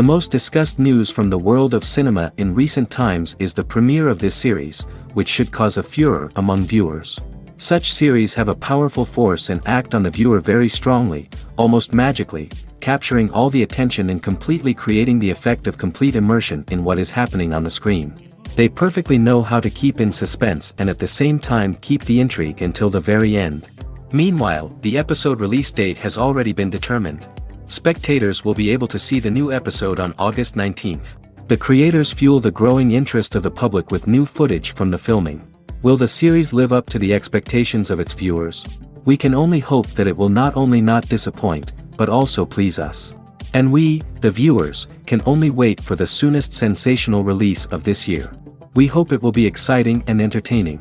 most discussed news from the world of cinema in recent times is the premiere of this series, which should cause a furor among viewers. Such series have a powerful force and act on the viewer very strongly, almost magically, capturing all the attention and completely creating the effect of complete immersion in what is happening on the screen. They perfectly know how to keep in suspense and at the same time keep the intrigue until the very end. Meanwhile, the episode release date has already been determined. Spectators will be able to see the new episode on August 19th. The creators fuel the growing interest of the public with new footage from the filming. Will the series live up to the expectations of its viewers? We can only hope that it will not only not disappoint, but also please us. And we, the viewers, can only wait for the soonest sensational release of this year. We hope it will be exciting and entertaining.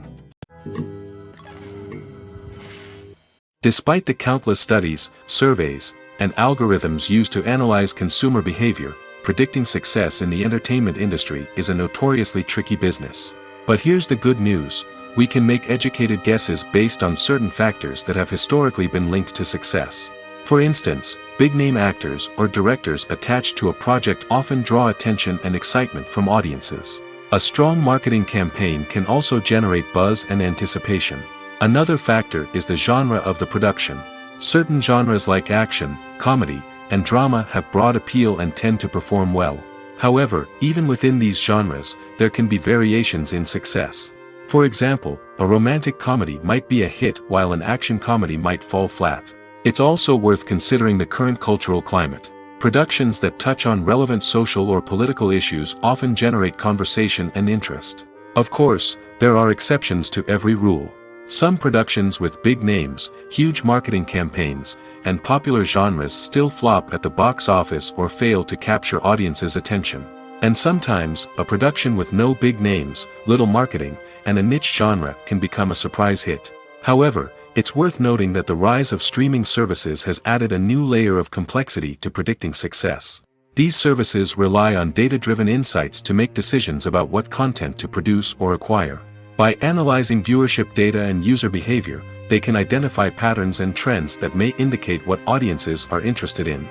Despite the countless studies, surveys, and algorithms used to analyze consumer behavior, predicting success in the entertainment industry is a notoriously tricky business. But here's the good news: we can make educated guesses based on certain factors that have historically been linked to success. For instance, big-name actors or directors attached to a project often draw attention and excitement from audiences. A strong marketing campaign can also generate buzz and anticipation. Another factor is the genre of the production. Certain genres like action, comedy, and drama have broad appeal and tend to perform well. However, even within these genres, there can be variations in success. For example, a romantic comedy might be a hit while an action comedy might fall flat. It's also worth considering the current cultural climate. Productions that touch on relevant social or political issues often generate conversation and interest. Of course, there are exceptions to every rule. Some productions with big names, huge marketing campaigns, and popular genres still flop at the box office or fail to capture audiences' attention. And sometimes, a production with no big names, little marketing, and a niche genre can become a surprise hit. However, it's worth noting that the rise of streaming services has added a new layer of complexity to predicting success. These services rely on data-driven insights to make decisions about what content to produce or acquire. By analyzing viewership data and user behavior, they can identify patterns and trends that may indicate what audiences are interested in.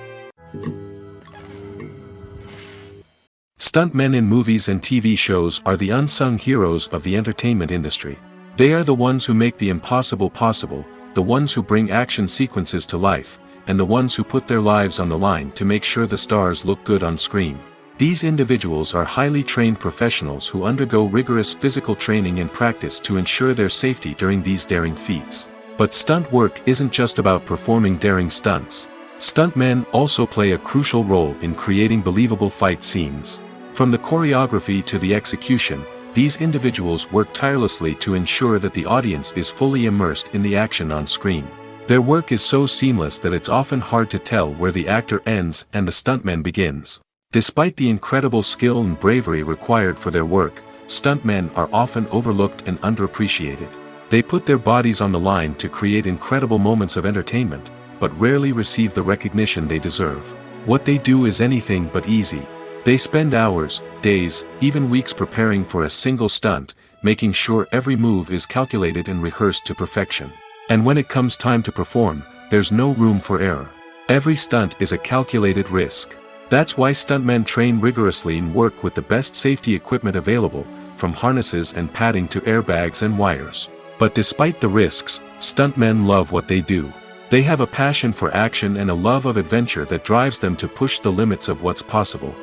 Stuntmen in movies and TV shows are the unsung heroes of the entertainment industry. They are the ones who make the impossible possible, the ones who bring action sequences to life, and the ones who put their lives on the line to make sure the stars look good on screen. These individuals are highly trained professionals who undergo rigorous physical training and practice to ensure their safety during these daring feats. But stunt work isn't just about performing daring stunts. Stuntmen also play a crucial role in creating believable fight scenes. From the choreography to the execution, these individuals work tirelessly to ensure that the audience is fully immersed in the action on screen. Their work is so seamless that it's often hard to tell where the actor ends and the stuntman begins. Despite the incredible skill and bravery required for their work, stuntmen are often overlooked and underappreciated. They put their bodies on the line to create incredible moments of entertainment, but rarely receive the recognition they deserve. What they do is anything but easy. They spend hours, days, even weeks preparing for a single stunt, making sure every move is calculated and rehearsed to perfection. And when it comes time to perform, there's no room for error. Every stunt is a calculated risk. That's why stuntmen train rigorously and work with the best safety equipment available, from harnesses and padding to airbags and wires. But despite the risks, stuntmen love what they do. They have a passion for action and a love of adventure that drives them to push the limits of what's possible.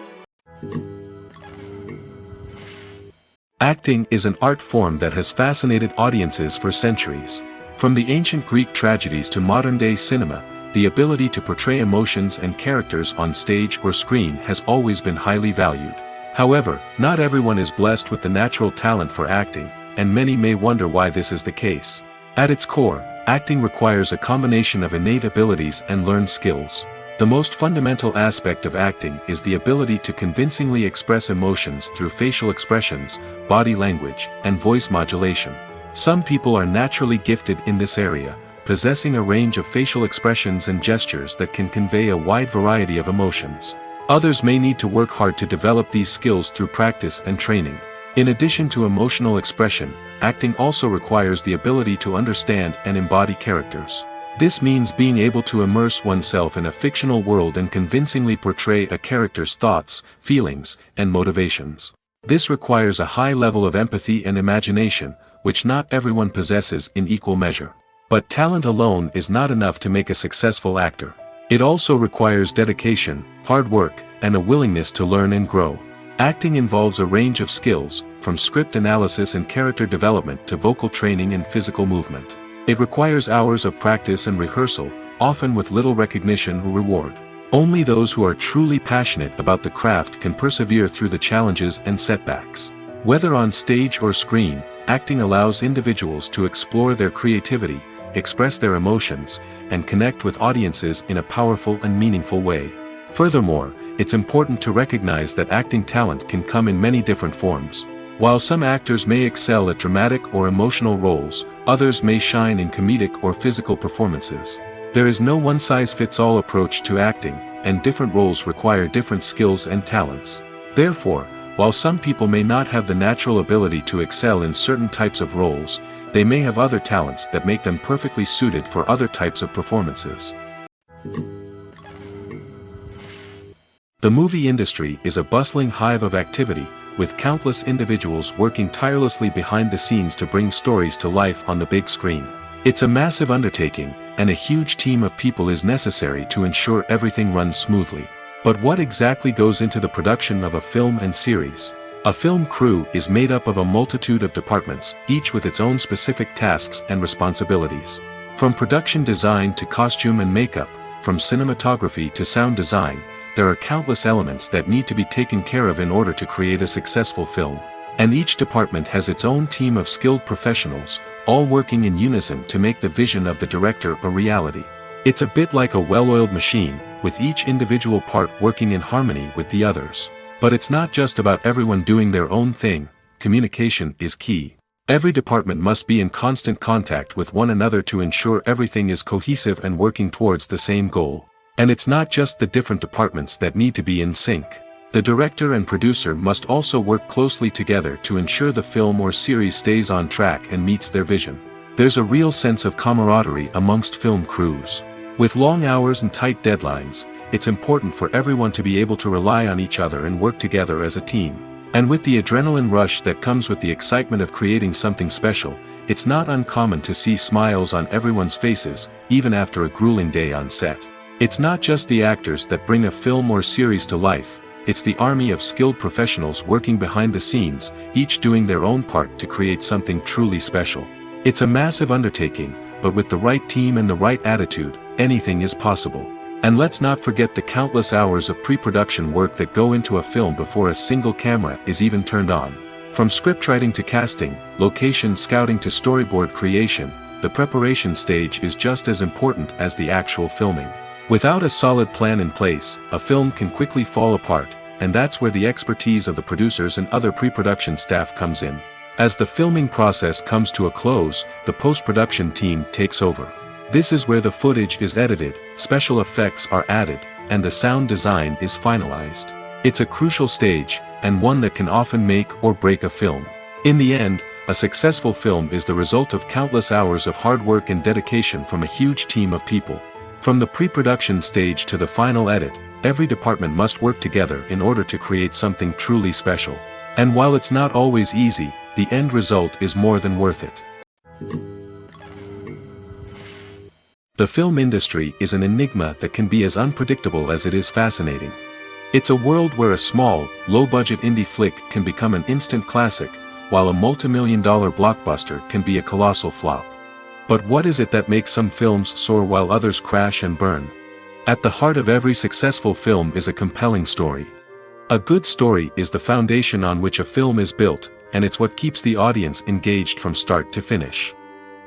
Acting is an art form that has fascinated audiences for centuries. From the ancient Greek tragedies to modern-day cinema, the ability to portray emotions and characters on stage or screen has always been highly valued. However, not everyone is blessed with the natural talent for acting, and many may wonder why this is the case. At its core, acting requires a combination of innate abilities and learned skills. The most fundamental aspect of acting is the ability to convincingly express emotions through facial expressions, body language, and voice modulation. Some people are naturally gifted in this area, possessing a range of facial expressions and gestures that can convey a wide variety of emotions. Others may need to work hard to develop these skills through practice and training. In addition to emotional expression, acting also requires the ability to understand and embody characters. This means being able to immerse oneself in a fictional world and convincingly portray a character's thoughts, feelings, and motivations. This requires a high level of empathy and imagination, which not everyone possesses in equal measure. But talent alone is not enough to make a successful actor. It also requires dedication, hard work, and a willingness to learn and grow. Acting involves a range of skills, from script analysis and character development to vocal training and physical movement. It requires hours of practice and rehearsal, often with little recognition or reward. Only those who are truly passionate about the craft can persevere through the challenges and setbacks. Whether on stage or screen, acting allows individuals to explore their creativity, express their emotions, and connect with audiences in a powerful and meaningful way. Furthermore, it's important to recognize that acting talent can come in many different forms. While some actors may excel at dramatic or emotional roles, others may shine in comedic or physical performances. There is no one-size-fits-all approach to acting, and different roles require different skills and talents. Therefore, while some people may not have the natural ability to excel in certain types of roles, they may have other talents that make them perfectly suited for other types of performances. The movie industry is a bustling hive of activity, with countless individuals working tirelessly behind the scenes to bring stories to life on the big screen. It's a massive undertaking, and a huge team of people is necessary to ensure everything runs smoothly. But what exactly goes into the production of a film and series? A film crew is made up of a multitude of departments, each with its own specific tasks and responsibilities. From production design to costume and makeup, from cinematography to sound design, there are countless elements that need to be taken care of in order to create a successful film. And each department has its own team of skilled professionals, all working in unison to make the vision of the director a reality. It's a bit like a well-oiled machine, with each individual part working in harmony with the others. But it's not just about everyone doing their own thing. Communication is key. Every department must be in constant contact with one another to ensure everything is cohesive and working towards the same goal. And it's not just the different departments that need to be in sync. The director and producer must also work closely together to ensure the film or series stays on track and meets their vision. There's a real sense of camaraderie amongst film crews. With long hours and tight deadlines, it's important for everyone to be able to rely on each other and work together as a team. And with the adrenaline rush that comes with the excitement of creating something special, it's not uncommon to see smiles on everyone's faces, even after a grueling day on set. It's not just the actors that bring a film or series to life, it's the army of skilled professionals working behind the scenes, each doing their own part to create something truly special. It's a massive undertaking, but with the right team and the right attitude, anything is possible. And let's not forget the countless hours of pre-production work that go into a film before a single camera is even turned on. From scriptwriting to casting, location scouting to storyboard creation, the preparation stage is just as important as the actual filming. Without a solid plan in place, a film can quickly fall apart, and that's where the expertise of the producers and other pre-production staff comes in. As the filming process comes to a close, the post-production team takes over. This is where the footage is edited, special effects are added, and the sound design is finalized. It's a crucial stage, and one that can often make or break a film. In the end, a successful film is the result of countless hours of hard work and dedication from a huge team of people. From the pre-production stage to the final edit, every department must work together in order to create something truly special. And while it's not always easy, the end result is more than worth it. The film industry is an enigma that can be as unpredictable as it is fascinating. It's a world where a small, low-budget indie flick can become an instant classic, while a multi-million-dollar blockbuster can be a colossal flop. But what is it that makes some films soar while others crash and burn? At the heart of every successful film is a compelling story. A good story is the foundation on which a film is built, and it's what keeps the audience engaged from start to finish.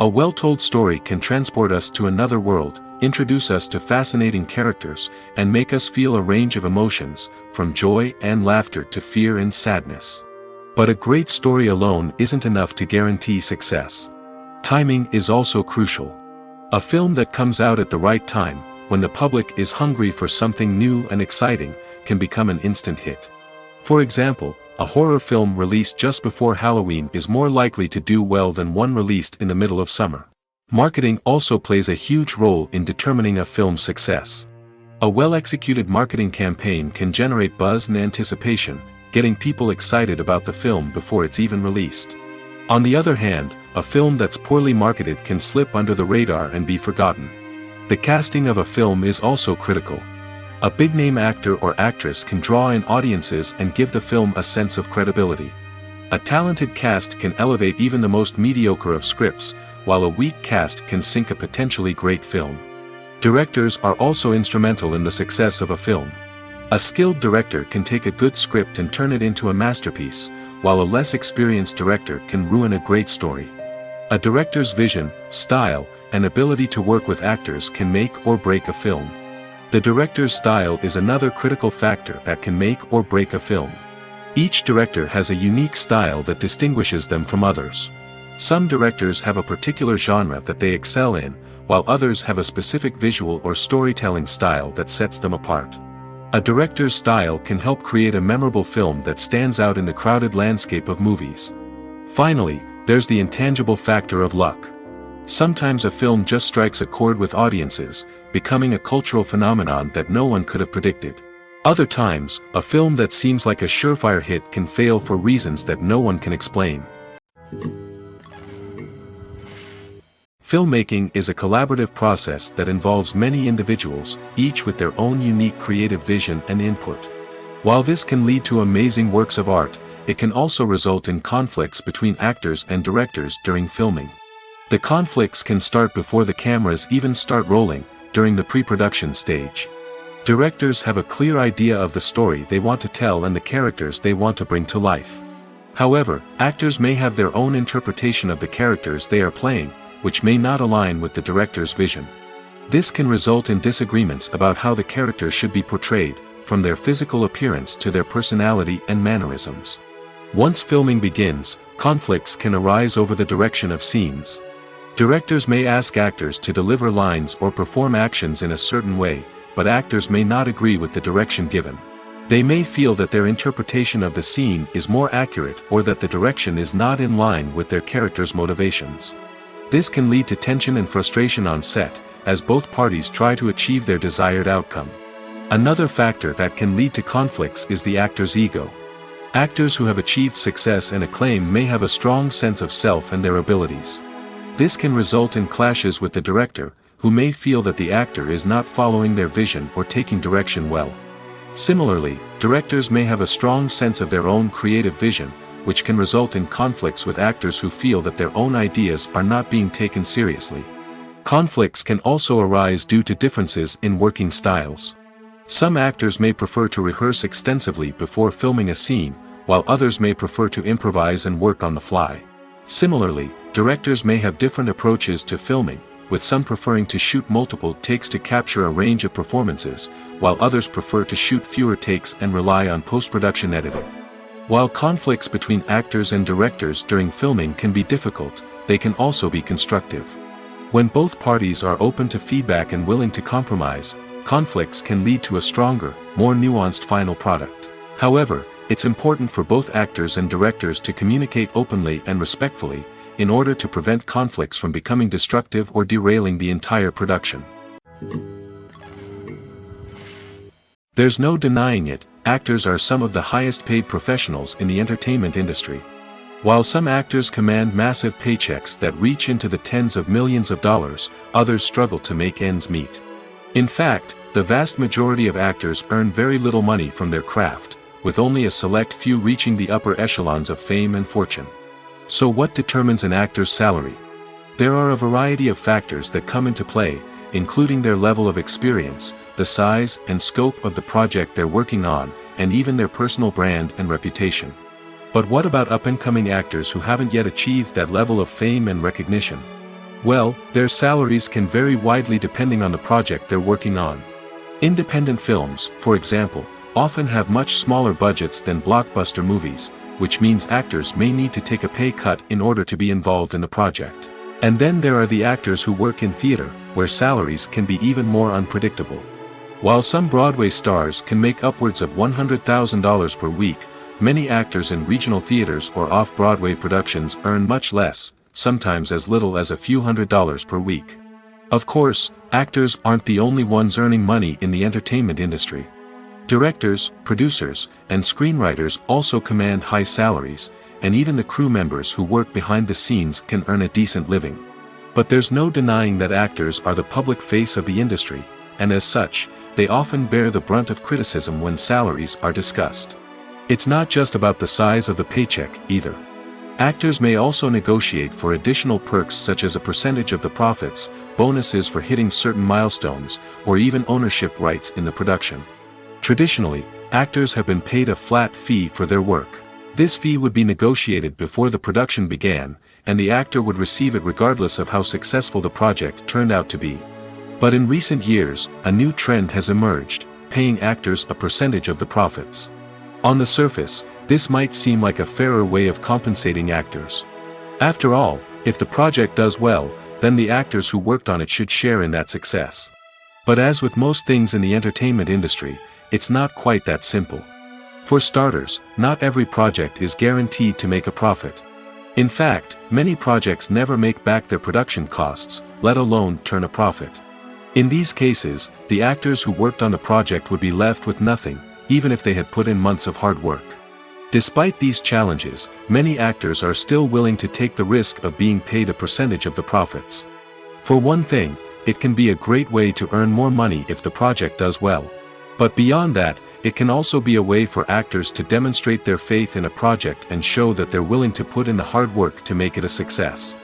A well-told story can transport us to another world, introduce us to fascinating characters, and make us feel a range of emotions, from joy and laughter to fear and sadness. But a great story alone isn't enough to guarantee success. Timing is also crucial. A film that comes out at the right time, when the public is hungry for something new and exciting, can become an instant hit. For example, a horror film released just before Halloween is more likely to do well than one released in the middle of summer. Marketing also plays a huge role in determining a film's success. A well-executed marketing campaign can generate buzz and anticipation, getting people excited about the film before it's even released. On the other hand, a film that's poorly marketed can slip under the radar and be forgotten. The casting of a film is also critical. A big-name actor or actress can draw in audiences and give the film a sense of credibility. A talented cast can elevate even the most mediocre of scripts, while a weak cast can sink a potentially great film. Directors are also instrumental in the success of a film. A skilled director can take a good script and turn it into a masterpiece, while a less experienced director can ruin a great story. A director's vision, style, and ability to work with actors can make or break a film. The director's style is another critical factor that can make or break a film. Each director has a unique style that distinguishes them from others. Some directors have a particular genre that they excel in, while others have a specific visual or storytelling style that sets them apart. A director's style can help create a memorable film that stands out in the crowded landscape of movies. Finally, there's the intangible factor of luck. Sometimes a film just strikes a chord with audiences, becoming a cultural phenomenon that no one could have predicted. Other times, a film that seems like a surefire hit can fail for reasons that no one can explain. Filmmaking is a collaborative process that involves many individuals, each with their own unique creative vision and input. While this can lead to amazing works of art, it can also result in conflicts between actors and directors during filming. The conflicts can start before the cameras even start rolling, during the pre-production stage. Directors have a clear idea of the story they want to tell and the characters they want to bring to life. However, actors may have their own interpretation of the characters they are playing, which may not align with the director's vision. This can result in disagreements about how the characters should be portrayed, from their physical appearance to their personality and mannerisms. Once filming begins, conflicts can arise over the direction of scenes. Directors may ask actors to deliver lines or perform actions in a certain way, but actors may not agree with the direction given. They may feel that their interpretation of the scene is more accurate or that the direction is not in line with their character's motivations. This can lead to tension and frustration on set, as both parties try to achieve their desired outcome. Another factor that can lead to conflicts is the actor's ego. Actors who have achieved success and acclaim may have a strong sense of self and their abilities. This can result in clashes with the director, who may feel that the actor is not following their vision or taking direction well. Similarly, directors may have a strong sense of their own creative vision, which can result in conflicts with actors who feel that their own ideas are not being taken seriously. Conflicts can also arise due to differences in working styles. Some actors may prefer to rehearse extensively before filming a scene, while others may prefer to improvise and work on the fly. Similarly, directors may have different approaches to filming, with some preferring to shoot multiple takes to capture a range of performances, while others prefer to shoot fewer takes and rely on post-production editing. While conflicts between actors and directors during filming can be difficult, they can also be constructive. When both parties are open to feedback and willing to compromise, conflicts can lead to a stronger, more nuanced final product. However, it's important for both actors and directors to communicate openly and respectfully, in order to prevent conflicts from becoming destructive or derailing the entire production. There's no denying it, actors are some of the highest paid professionals in the entertainment industry. While some actors command massive paychecks that reach into the tens of millions of dollars, others struggle to make ends meet. In fact, the vast majority of actors earn very little money from their craft, with only a select few reaching the upper echelons of fame and fortune. So what determines an actor's salary? There are a variety of factors that come into play, including their level of experience, the size and scope of the project they're working on, and even their personal brand and reputation. But what about up-and-coming actors who haven't yet achieved that level of fame and recognition? Well, their salaries can vary widely depending on the project they're working on. Independent films, for example, often have much smaller budgets than blockbuster movies, which means actors may need to take a pay cut in order to be involved in the project. And then there are the actors who work in theater, where salaries can be even more unpredictable. While some Broadway stars can make upwards of $100,000 per week, many actors in regional theaters or off-Broadway productions earn much less, sometimes as little as a few $100s per week. Of course, actors aren't the only ones earning money in the entertainment industry. Directors, producers, and screenwriters also command high salaries, and even the crew members who work behind the scenes can earn a decent living. But there's no denying that actors are the public face of the industry, and as such, they often bear the brunt of criticism when salaries are discussed. It's not just about the size of the paycheck, either. Actors may also negotiate for additional perks such as a percentage of the profits, bonuses for hitting certain milestones, or even ownership rights in the production. Traditionally, actors have been paid a flat fee for their work. This fee would be negotiated before the production began, and the actor would receive it regardless of how successful the project turned out to be. But in recent years, a new trend has emerged, paying actors a percentage of the profits. On the surface, this might seem like a fairer way of compensating actors. After all, if the project does well, then the actors who worked on it should share in that success. But as with most things in the entertainment industry, it's not quite that simple. For starters, not every project is guaranteed to make a profit. In fact, many projects never make back their production costs, let alone turn a profit. In these cases, the actors who worked on the project would be left with nothing, even if they had put in months of hard work. Despite these challenges, many actors are still willing to take the risk of being paid a percentage of the profits. For one thing, it can be a great way to earn more money if the project does well. But beyond that, it can also be a way for actors to demonstrate their faith in a project and show that they're willing to put in the hard work to make it a success.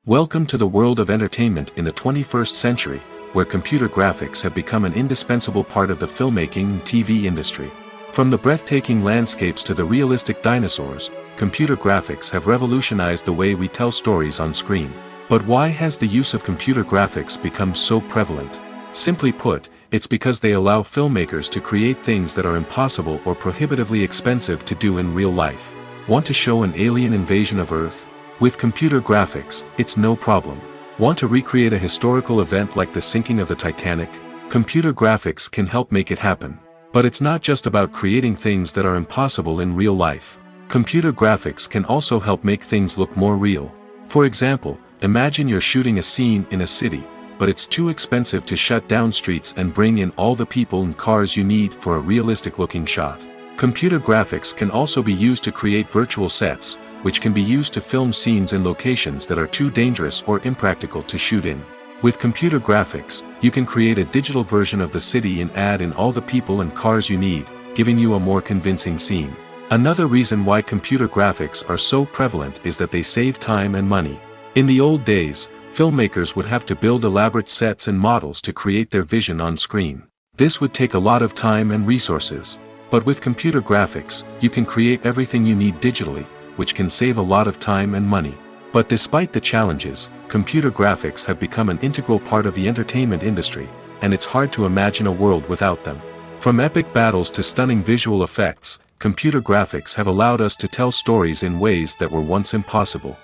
Welcome to the world of entertainment in the 21st century, where computer graphics have become an indispensable part of the filmmaking and TV industry. From the breathtaking landscapes to the realistic dinosaurs, computer graphics have revolutionized the way we tell stories on screen. But why has the use of computer graphics become so prevalent? Simply put, it's because they allow filmmakers to create things that are impossible or prohibitively expensive to do in real life. Want to show an alien invasion of Earth? With computer graphics, it's no problem. Want to recreate a historical event like the sinking of the Titanic? Computer graphics can help make it happen. But it's not just about creating things that are impossible in real life. Computer graphics can also help make things look more real. For example, imagine you're shooting a scene in a city, but it's too expensive to shut down streets and bring in all the people and cars you need for a realistic-looking shot. Computer graphics can also be used to create virtual sets, which can be used to film scenes in locations that are too dangerous or impractical to shoot in. With computer graphics, you can create a digital version of the city and add in all the people and cars you need, giving you a more convincing scene. Another reason why computer graphics are so prevalent is that they save time and money. In the old days, filmmakers would have to build elaborate sets and models to create their vision on screen. This would take a lot of time and resources. But with computer graphics, you can create everything you need digitally, which can save a lot of time and money. But despite the challenges, computer graphics have become an integral part of the entertainment industry, and it's hard to imagine a world without them. From epic battles to stunning visual effects, computer graphics have allowed us to tell stories in ways that were once impossible.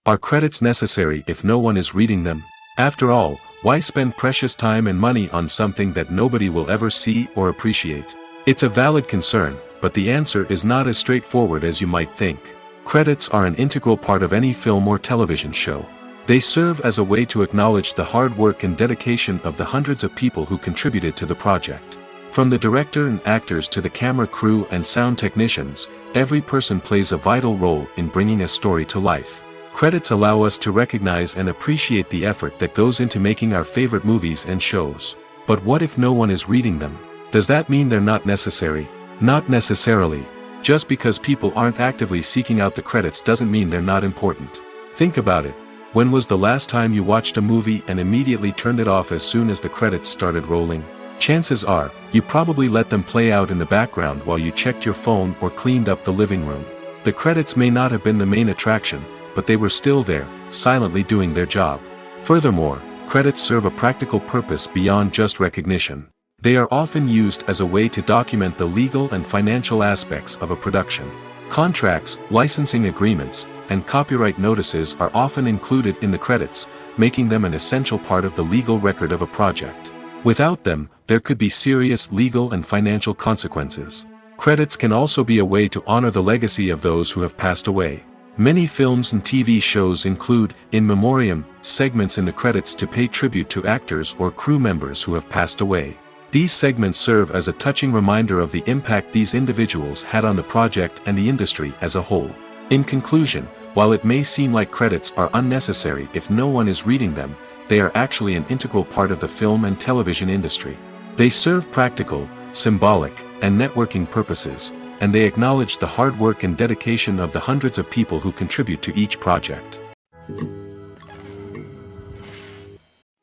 Are credits necessary if no one is reading them? After all, why spend precious time and money on something that nobody will ever see or appreciate? It's a valid concern, but the answer is not as straightforward as you might think. Credits are an integral part of any film or television show. They serve as a way to acknowledge the hard work and dedication of the hundreds of people who contributed to the project. From the director and actors to the camera crew and sound technicians, every person plays a vital role in bringing a story to life. Credits allow us to recognize and appreciate the effort that goes into making our favorite movies and shows. But what if no one is reading them? Does that mean they're not necessary? Not necessarily. Just because people aren't actively seeking out the credits doesn't mean they're not important. Think about it. When was the last time you watched a movie and immediately turned it off as soon as the credits started rolling? Chances are, you probably let them play out in the background while you checked your phone or cleaned up the living room. The credits may not have been the main attraction, but they were still there, silently doing their job. Furthermore, credits serve a practical purpose beyond just recognition. They are often used as a way to document the legal and financial aspects of a production. Contracts, licensing agreements, and copyright notices are often included in the credits, making them an essential part of the legal record of a project. Without them, there could be serious legal and financial consequences. Credits can also be a way to honor the legacy of those who have passed away. Many films and TV shows include, in memoriam, segments in the credits to pay tribute to actors or crew members who have passed away. These segments serve as a touching reminder of the impact these individuals had on the project and the industry as a whole. In conclusion, while it may seem like credits are unnecessary if no one is reading them, they are actually an integral part of the film and television industry. They serve practical, symbolic, and networking purposes, and they acknowledge the hard work and dedication of the hundreds of people who contribute to each project.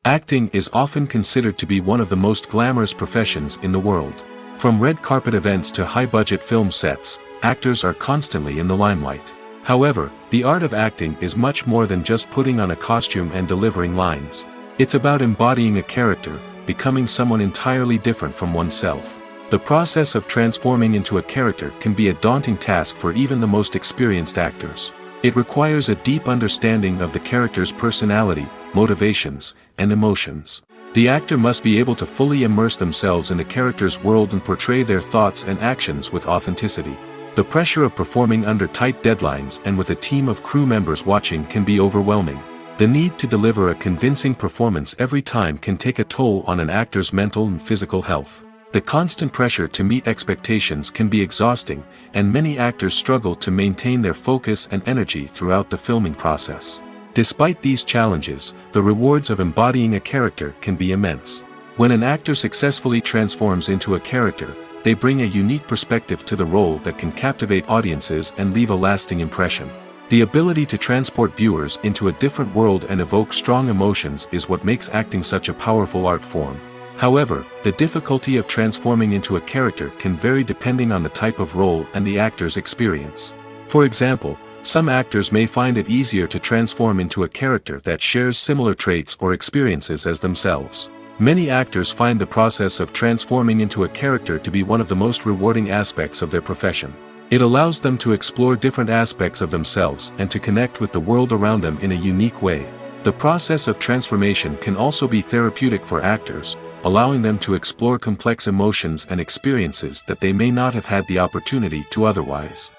Acting is often considered to be one of the most glamorous professions in the world. From red carpet events to high-budget film sets, actors are constantly in the limelight. However, the art of acting is much more than just putting on a costume and delivering lines. It's about embodying a character, becoming someone entirely different from oneself. The process of transforming into a character can be a daunting task for even the most experienced actors. It requires a deep understanding of the character's personality, motivations, and emotions. The actor must be able to fully immerse themselves in the character's world and portray their thoughts and actions with authenticity. The pressure of performing under tight deadlines and with a team of crew members watching can be overwhelming. The need to deliver a convincing performance every time can take a toll on an actor's mental and physical health. The constant pressure to meet expectations can be exhausting, and many actors struggle to maintain their focus and energy throughout the filming process. Despite these challenges, the rewards of embodying a character can be immense. When an actor successfully transforms into a character, they bring a unique perspective to the role that can captivate audiences and leave a lasting impression. The ability to transport viewers into a different world and evoke strong emotions is what makes acting such a powerful art form. However, the difficulty of transforming into a character can vary depending on the type of role and the actor's experience. For example, some actors may find it easier to transform into a character that shares similar traits or experiences as themselves. Many actors find the process of transforming into a character to be one of the most rewarding aspects of their profession. It allows them to explore different aspects of themselves and to connect with the world around them in a unique way. The process of transformation can also be therapeutic for actors, allowing them to explore complex emotions and experiences that they may not have had the opportunity to otherwise.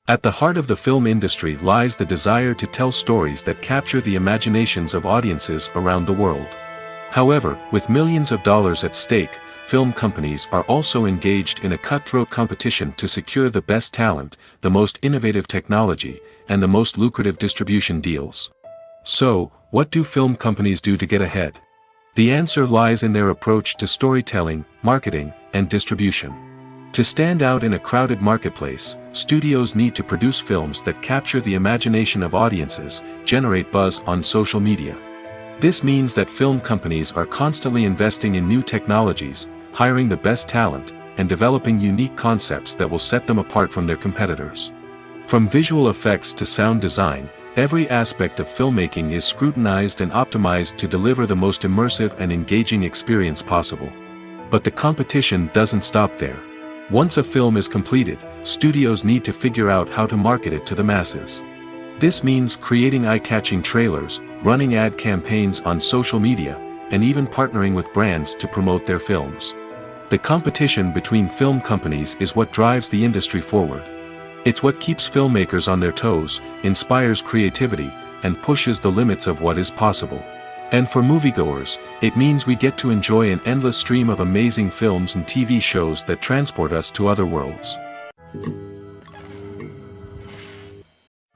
At the heart of the film industry lies the desire to tell stories that capture the imaginations of audiences around the world. However, with millions of dollars at stake, film companies are also engaged in a cutthroat competition to secure the best talent, the most innovative technology, and the most lucrative distribution deals. So, what do film companies do to get ahead? The answer lies in their approach to storytelling, marketing, and distribution. To stand out in a crowded marketplace, studios need to produce films that capture the imagination of audiences, generate buzz on social media. This means that film companies are constantly investing in new technologies, hiring the best talent, and developing unique concepts that will set them apart from their competitors. From visual effects to sound design, every aspect of filmmaking is scrutinized and optimized to deliver the most immersive and engaging experience possible. But the competition doesn't stop there. Once a film is completed, studios need to figure out how to market it to the masses. This means creating eye-catching trailers, running ad campaigns on social media, and even partnering with brands to promote their films. The competition between film companies is what drives the industry forward. It's what keeps filmmakers on their toes, inspires creativity, and pushes the limits of what is possible. And for moviegoers, it means we get to enjoy an endless stream of amazing films and TV shows that transport us to other worlds.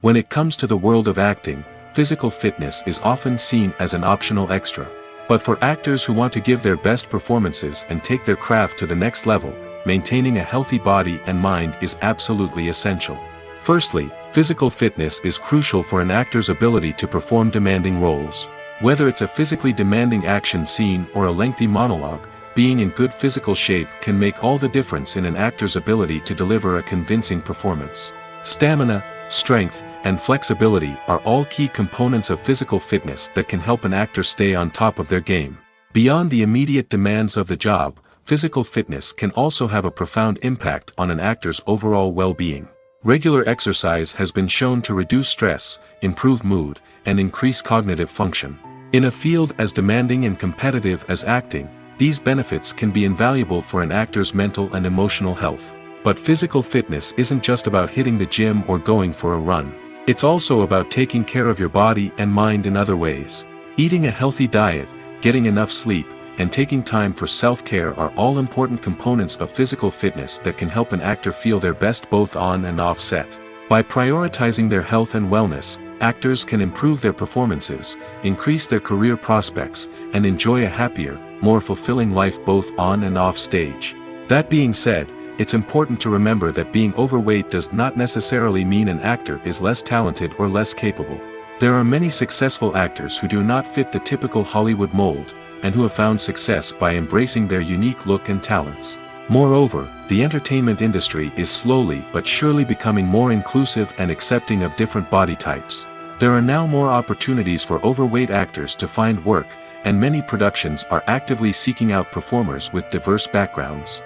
When it comes to the world of acting, physical fitness is often seen as an optional extra. But for actors who want to give their best performances and take their craft to the next level, maintaining a healthy body and mind is absolutely essential. Firstly, physical fitness is crucial for an actor's ability to perform demanding roles. Whether it's a physically demanding action scene or a lengthy monologue, being in good physical shape can make all the difference in an actor's ability to deliver a convincing performance. Stamina, strength, and flexibility are all key components of physical fitness that can help an actor stay on top of their game. Beyond the immediate demands of the job, physical fitness can also have a profound impact on an actor's overall well-being. Regular exercise has been shown to reduce stress, improve mood, and increase cognitive function. In a field as demanding and competitive as acting, These benefits can be invaluable for an actor's mental and emotional health. But physical fitness isn't just about hitting the gym or going for a run. It's also about taking care of your body and mind in other ways. Eating a healthy diet, getting enough sleep, and taking time for self-care are all important components of physical fitness that can help an actor feel their best both on and off set. By prioritizing their health and wellness, actors can improve their performances, increase their career prospects, and enjoy a happier, more fulfilling life both on and off stage. That being said, it's important to remember that being overweight does not necessarily mean an actor is less talented or less capable. There are many successful actors who do not fit the typical Hollywood mold, and who have found success by embracing their unique look and talents. Moreover, the entertainment industry is slowly but surely becoming more inclusive and accepting of different body types. There are now more opportunities for overweight actors to find work, and many productions are actively seeking out performers with diverse backgrounds.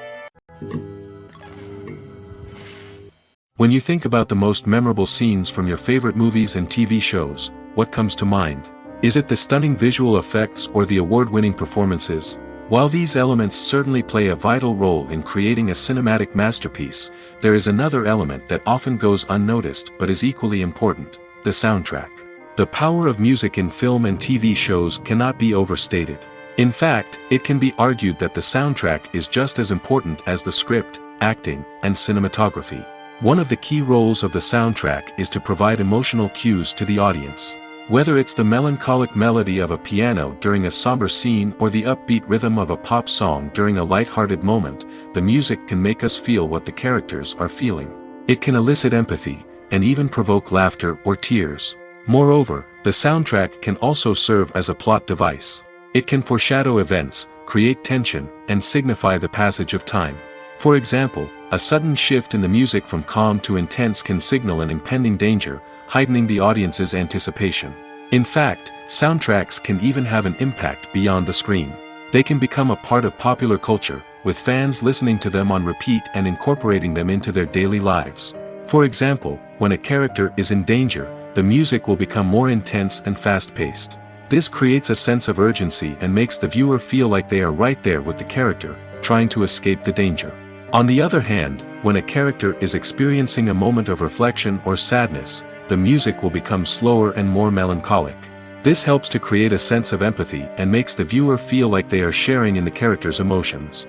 When you think about the most memorable scenes from your favorite movies and TV shows, what comes to mind? Is it the stunning visual effects or the award-winning performances? While these elements certainly play a vital role in creating a cinematic masterpiece, there is another element that often goes unnoticed but is equally important: the soundtrack. The power of music in film and TV shows cannot be overstated. In fact, it can be argued that the soundtrack is just as important as the script, acting, and cinematography. One of the key roles of the soundtrack is to provide emotional cues to the audience. Whether it's the melancholic melody of a piano during a somber scene or the upbeat rhythm of a pop song during a light-hearted moment, the music can make us feel what the characters are feeling. It can elicit empathy, and even provoke laughter or tears. Moreover, the soundtrack can also serve as a plot device. It can foreshadow events, create tension, and signify the passage of time. For example, a sudden shift in the music from calm to intense can signal an impending danger, heightening the audience's anticipation. In fact, soundtracks can even have an impact beyond the screen. They can become a part of popular culture, with fans listening to them on repeat and incorporating them into their daily lives. For example, when a character is in danger, the music will become more intense and fast-paced. This creates a sense of urgency and makes the viewer feel like they are right there with the character, trying to escape the danger. On the other hand, when a character is experiencing a moment of reflection or sadness, the music will become slower and more melancholic. This helps to create a sense of empathy and makes the viewer feel like they are sharing in the character's emotions.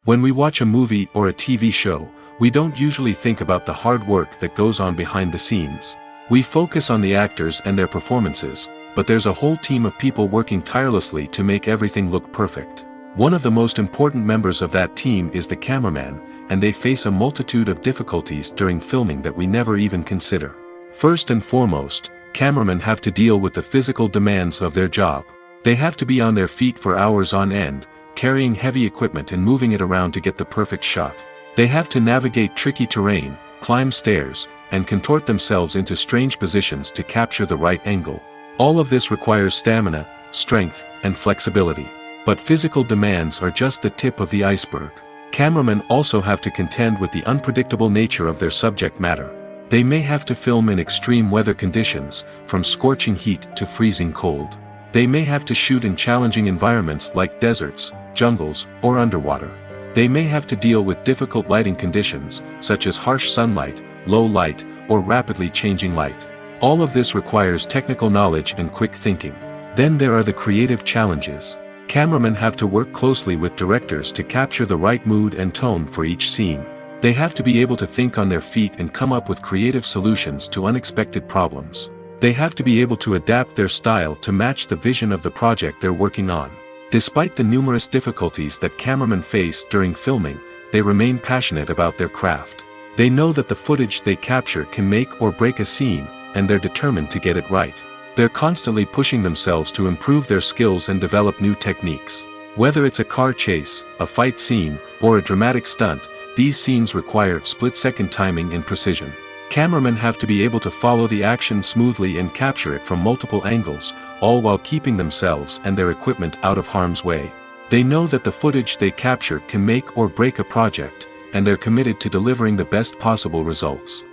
When we watch a movie or a TV show, we don't usually think about the hard work that goes on behind the scenes. We focus on the actors and their performances, but there's a whole team of people working tirelessly to make everything look perfect. One of the most important members of that team is the cameraman, and they face a multitude of difficulties during filming that we never even consider. First and foremost, cameramen have to deal with the physical demands of their job. They have to be on their feet for hours on end, carrying heavy equipment and moving it around to get the perfect shot. They have to navigate tricky terrain, climb stairs, and contort themselves into strange positions to capture the right angle. All of this requires stamina, strength, and flexibility. But physical demands are just the tip of the iceberg. Cameramen also have to contend with the unpredictable nature of their subject matter. They may have to film in extreme weather conditions, from scorching heat to freezing cold. They may have to shoot in challenging environments like deserts, jungles, or underwater. They may have to deal with difficult lighting conditions, such as harsh sunlight, low light, or rapidly changing light. All of this requires technical knowledge and quick thinking. Then there are the creative challenges. Cameramen have to work closely with directors to capture the right mood and tone for each scene. They have to be able to think on their feet and come up with creative solutions to unexpected problems. They have to be able to adapt their style to match the vision of the project they're working on. Despite the numerous difficulties that cameramen face during filming, they remain passionate about their craft. They know that the footage they capture can make or break a scene, and they're determined to get it right. They're constantly pushing themselves to improve their skills and develop new techniques. Whether it's a car chase, a fight scene, or a dramatic stunt, these scenes require split-second timing and precision. Cameramen have to be able to follow the action smoothly and capture it from multiple angles, all while keeping themselves and their equipment out of harm's way. They know that the footage they capture can make or break a project, and they're committed to delivering the best possible results.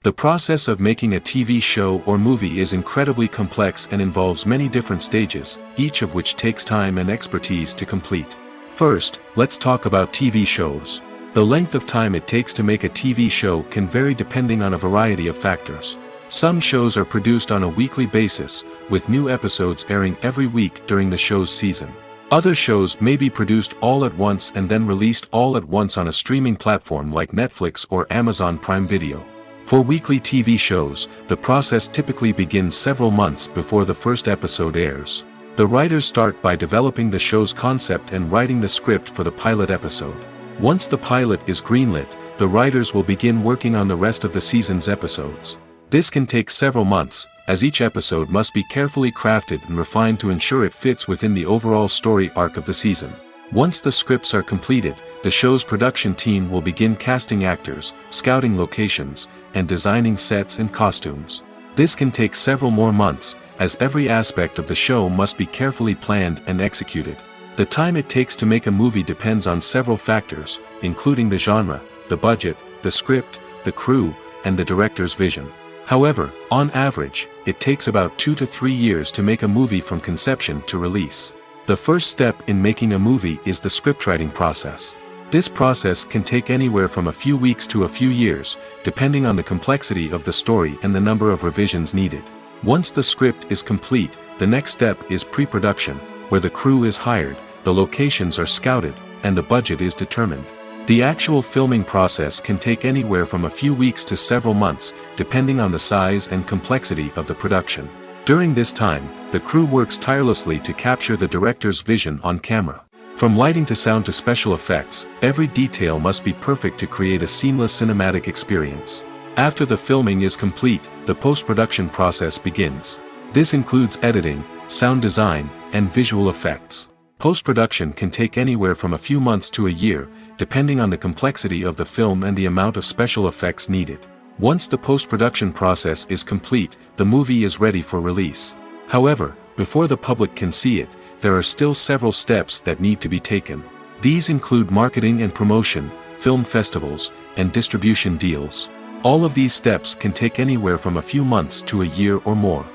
The process of making a TV show or movie is incredibly complex and involves many different stages, each of which takes time and expertise to complete. First, let's talk about TV shows. The length of time it takes to make a TV show can vary depending on a variety of factors. Some shows are produced on a weekly basis, with new episodes airing every week during the show's season. Other shows may be produced all at once and then released all at once on a streaming platform like Netflix or Amazon Prime Video. For weekly TV shows, the process typically begins several months before the first episode airs. The writers start by developing the show's concept and writing the script for the pilot episode. Once the pilot is greenlit, the writers will begin working on the rest of the season's episodes. This can take several months, as each episode must be carefully crafted and refined to ensure it fits within the overall story arc of the season. Once the scripts are completed, the show's production team will begin casting actors, scouting locations, and designing sets and costumes. This can take several more months, as every aspect of the show must be carefully planned and executed. The time it takes to make a movie depends on several factors, including the genre, the budget, the script, the crew, and the director's vision. However, on average, it takes about 2 to 3 years to make a movie from conception to release. The first step in making a movie is the scriptwriting process. This process can take anywhere from a few weeks to a few years, depending on the complexity of the story and the number of revisions needed. Once the script is complete, the next step is pre-production, where the crew is hired, the locations are scouted, and the budget is determined. The actual filming process can take anywhere from a few weeks to several months, depending on the size and complexity of the production. During this time, the crew works tirelessly to capture the director's vision on camera. From lighting to sound to special effects, every detail must be perfect to create a seamless cinematic experience. After the filming is complete, the post-production process begins. This includes editing, sound design, and visual effects. Post-production can take anywhere from a few months to a year, depending on the complexity of the film and the amount of special effects needed. Once the post-production process is complete, the movie is ready for release. However, before the public can see it, there are still several steps that need to be taken. These include marketing and promotion, film festivals, and distribution deals. All of these steps can take anywhere from a few months to a year or more.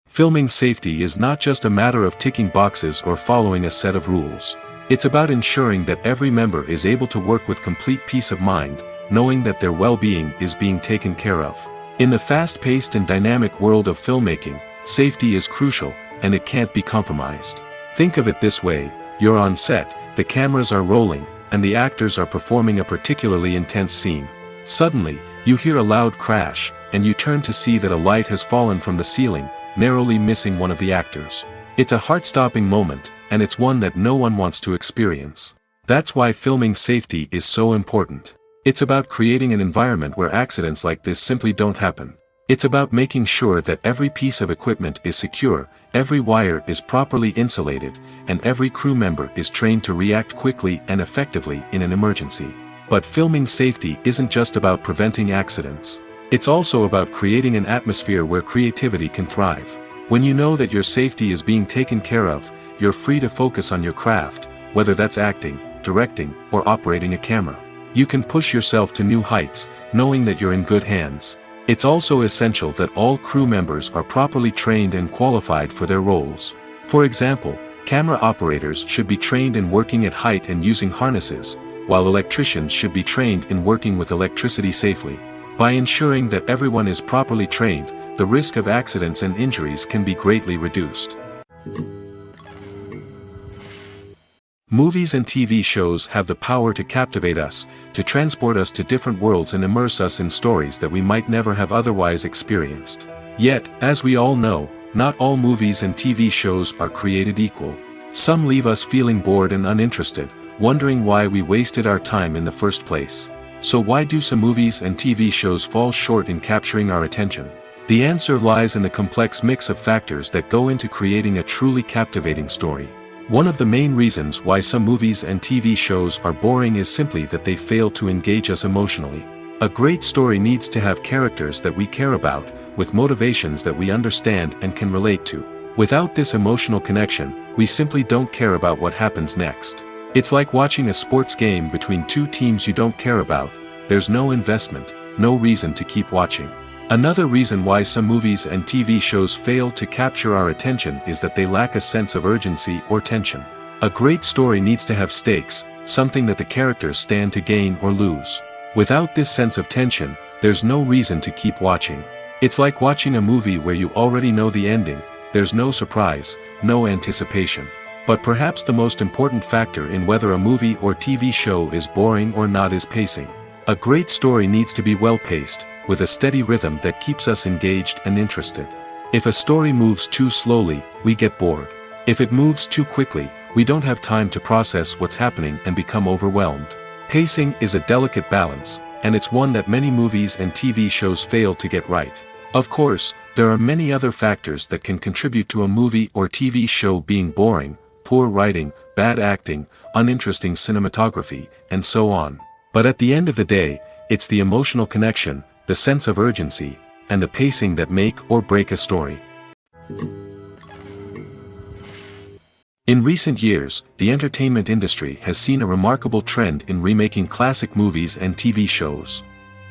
Filming safety is not just a matter of ticking boxes or following a set of rules. It's about ensuring that every member is able to work with complete peace of mind, knowing that their well-being is being taken care of. In the fast-paced and dynamic world of filmmaking, safety is crucial, and it can't be compromised. Think of it this way: you're on set, the cameras are rolling, and the actors are performing a particularly intense scene. Suddenly, you hear a loud crash, and you turn to see that a light has fallen from the ceiling, narrowly missing one of the actors. It's a heart-stopping moment, and it's one that no one wants to experience. That's why filming safety is so important. It's about creating an environment where accidents like this simply don't happen. It's about making sure that every piece of equipment is secure, every wire is properly insulated, and every crew member is trained to react quickly and effectively in an emergency. But filming safety isn't just about preventing accidents. It's also about creating an atmosphere where creativity can thrive. When you know that your safety is being taken care of, you're free to focus on your craft, whether that's acting, directing, or operating a camera. You can push yourself to new heights, knowing that you're in good hands. It's also essential that all crew members are properly trained and qualified for their roles. For example, camera operators should be trained in working at height and using harnesses, while electricians should be trained in working with electricity safely. By ensuring that everyone is properly trained, the risk of accidents and injuries can be greatly reduced. Movies and TV shows have the power to captivate us, to transport us to different worlds and immerse us in stories that we might never have otherwise experienced. Yet, as we all know, not all movies and TV shows are created equal. Some leave us feeling bored and uninterested, wondering why we wasted our time in the first place. So why do some movies and TV shows fall short in capturing our attention? The answer lies in the complex mix of factors that go into creating a truly captivating story. One of the main reasons why some movies and TV shows are boring is simply that they fail to engage us emotionally. A great story needs to have characters that we care about, with motivations that we understand and can relate to. Without this emotional connection, we simply don't care about what happens next. It's like watching a sports game between two teams you don't care about, there's no investment, no reason to keep watching. Another reason why some movies and TV shows fail to capture our attention is that they lack a sense of urgency or tension. A great story needs to have stakes, something that the characters stand to gain or lose. Without this sense of tension, there's no reason to keep watching. It's like watching a movie where you already know the ending, there's no surprise, no anticipation. But perhaps the most important factor in whether a movie or TV show is boring or not is pacing. A great story needs to be well-paced, with a steady rhythm that keeps us engaged and interested. If a story moves too slowly, we get bored. If it moves too quickly, we don't have time to process what's happening and become overwhelmed. Pacing is a delicate balance, and it's one that many movies and TV shows fail to get right. Of course, there are many other factors that can contribute to a movie or TV show being boring: poor writing, bad acting, uninteresting cinematography, and so on. But at the end of the day, it's the emotional connection, the sense of urgency, and the pacing that make or break a story. In recent years, the entertainment industry has seen a remarkable trend in remaking classic movies and TV shows.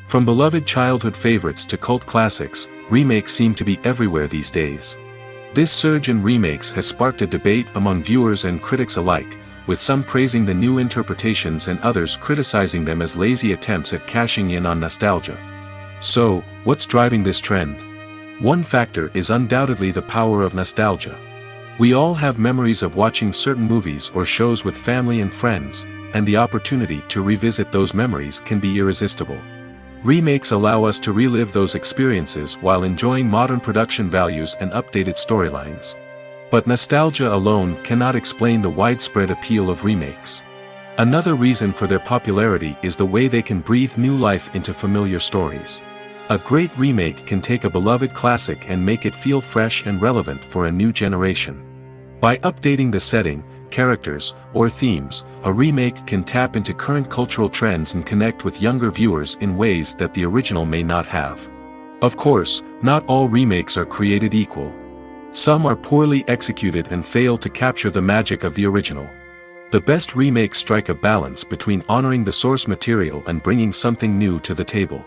From beloved childhood favorites to cult classics, remakes seem to be everywhere these days. This surge in remakes has sparked a debate among viewers and critics alike, with some praising the new interpretations and others criticizing them as lazy attempts at cashing in on nostalgia. So, what's driving this trend? One factor is undoubtedly the power of nostalgia. We all have memories of watching certain movies or shows with family and friends, and the opportunity to revisit those memories can be irresistible. Remakes allow us to relive those experiences while enjoying modern production values and updated storylines. But nostalgia alone cannot explain the widespread appeal of remakes. Another reason for their popularity is the way they can breathe new life into familiar stories. A great remake can take a beloved classic and make it feel fresh and relevant for a new generation. By updating the setting, characters, or themes, a remake can tap into current cultural trends and connect with younger viewers in ways that the original may not have. Of course, not all remakes are created equal. Some are poorly executed and fail to capture the magic of the original. The best remakes strike a balance between honoring the source material and bringing something new to the table.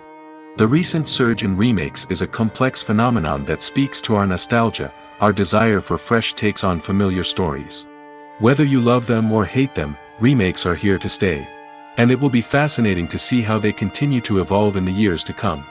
The recent surge in remakes is a complex phenomenon that speaks to our nostalgia, our desire for fresh takes on familiar stories. Whether you love them or hate them, remakes are here to stay. And it will be fascinating to see how they continue to evolve in the years to come.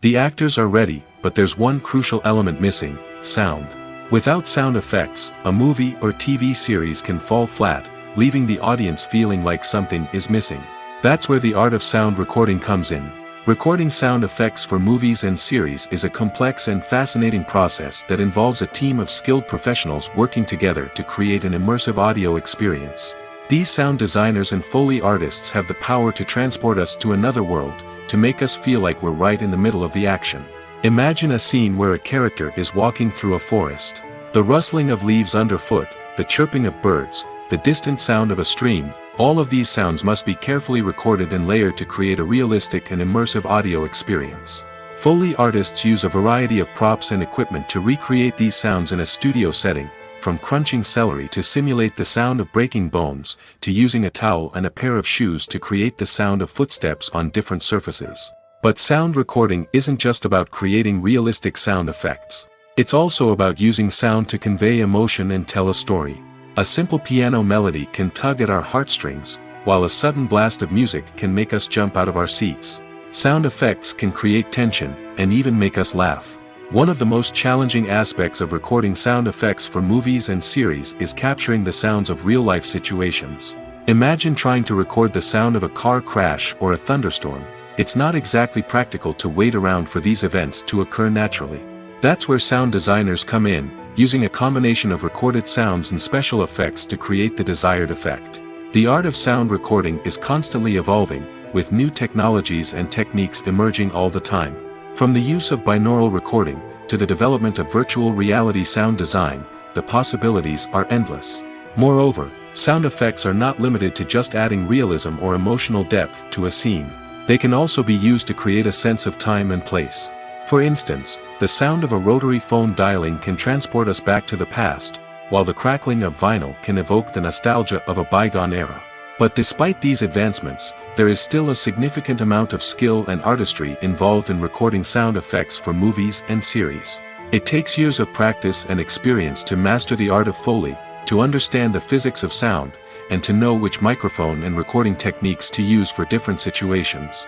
The actors are ready, but there's one crucial element missing: sound. Without sound effects, a movie or TV series can fall flat, leaving the audience feeling like something is missing. That's where the art of sound recording comes in. Recording sound effects for movies and series is a complex and fascinating process that involves a team of skilled professionals working together to create an immersive audio experience. These sound designers and Foley artists have the power to transport us to another world, to make us feel like we're right in the middle of the action. Imagine a scene where a character is walking through a forest. The rustling of leaves underfoot, the chirping of birds, the distant sound of a stream, all of these sounds must be carefully recorded and layered to create a realistic and immersive audio experience. Foley artists use a variety of props and equipment to recreate these sounds in a studio setting, from crunching celery to simulate the sound of breaking bones, to using a towel and a pair of shoes to create the sound of footsteps on different surfaces. But sound recording isn't just about creating realistic sound effects. It's also about using sound to convey emotion and tell a story. A simple piano melody can tug at our heartstrings, while a sudden blast of music can make us jump out of our seats. Sound effects can create tension, and even make us laugh. One of the most challenging aspects of recording sound effects for movies and series is capturing the sounds of real-life situations. Imagine trying to record the sound of a car crash or a thunderstorm. It's not exactly practical to wait around for these events to occur naturally. That's where sound designers come in, using a combination of recorded sounds and special effects to create the desired effect. The art of sound recording is constantly evolving, with new technologies and techniques emerging all the time. From the use of binaural recording, to the development of virtual reality sound design, the possibilities are endless. Moreover, sound effects are not limited to just adding realism or emotional depth to a scene. They can also be used to create a sense of time and place. For instance, the sound of a rotary phone dialing can transport us back to the past, while the crackling of vinyl can evoke the nostalgia of a bygone era. But despite these advancements, there is still a significant amount of skill and artistry involved in recording sound effects for movies and series. It takes years of practice and experience to master the art of Foley, to understand the physics of sound, and to know which microphone and recording techniques to use for different situations.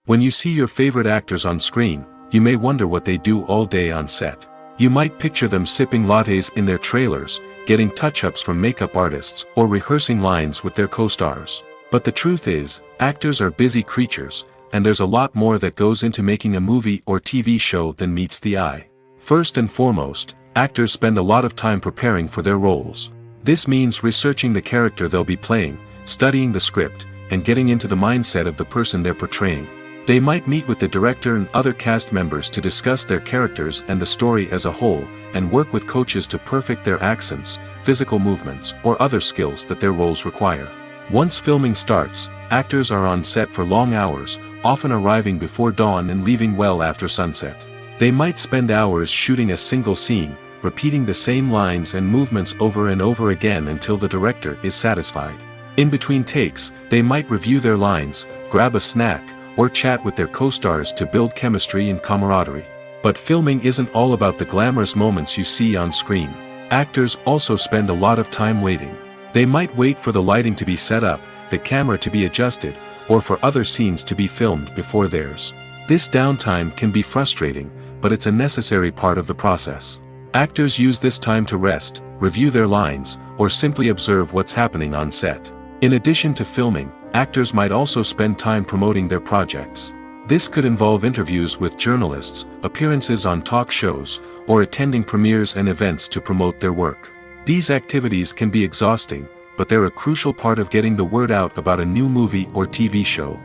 When you see your favorite actors on screen, you may wonder what they do all day on set. You might picture them sipping lattes in their trailers, getting touch-ups from makeup artists, or rehearsing lines with their co-stars. But the truth is, actors are busy creatures, and there's a lot more that goes into making a movie or TV show than meets the eye. First and foremost, actors spend a lot of time preparing for their roles. This means researching the character they'll be playing, studying the script, and getting into the mindset of the person they're portraying. They might meet with the director and other cast members to discuss their characters and the story as a whole, and work with coaches to perfect their accents, physical movements, or other skills that their roles require. Once filming starts, actors are on set for long hours, often arriving before dawn and leaving well after sunset. They might spend hours shooting a single scene, repeating the same lines and movements over and over again until the director is satisfied. In between takes, they might review their lines, grab a snack, or chat with their co-stars to build chemistry and camaraderie. But filming isn't all about the glamorous moments you see on screen. Actors also spend a lot of time waiting. They might wait for the lighting to be set up, the camera to be adjusted, or for other scenes to be filmed before theirs. This downtime can be frustrating, but it's a necessary part of the process. Actors use this time to rest, review their lines, or simply observe what's happening on set. In addition to filming, actors might also spend time promoting their projects. This could involve interviews with journalists, appearances on talk shows, or attending premieres and events to promote their work. These activities can be exhausting, but they're a crucial part of getting the word out about a new movie or TV show.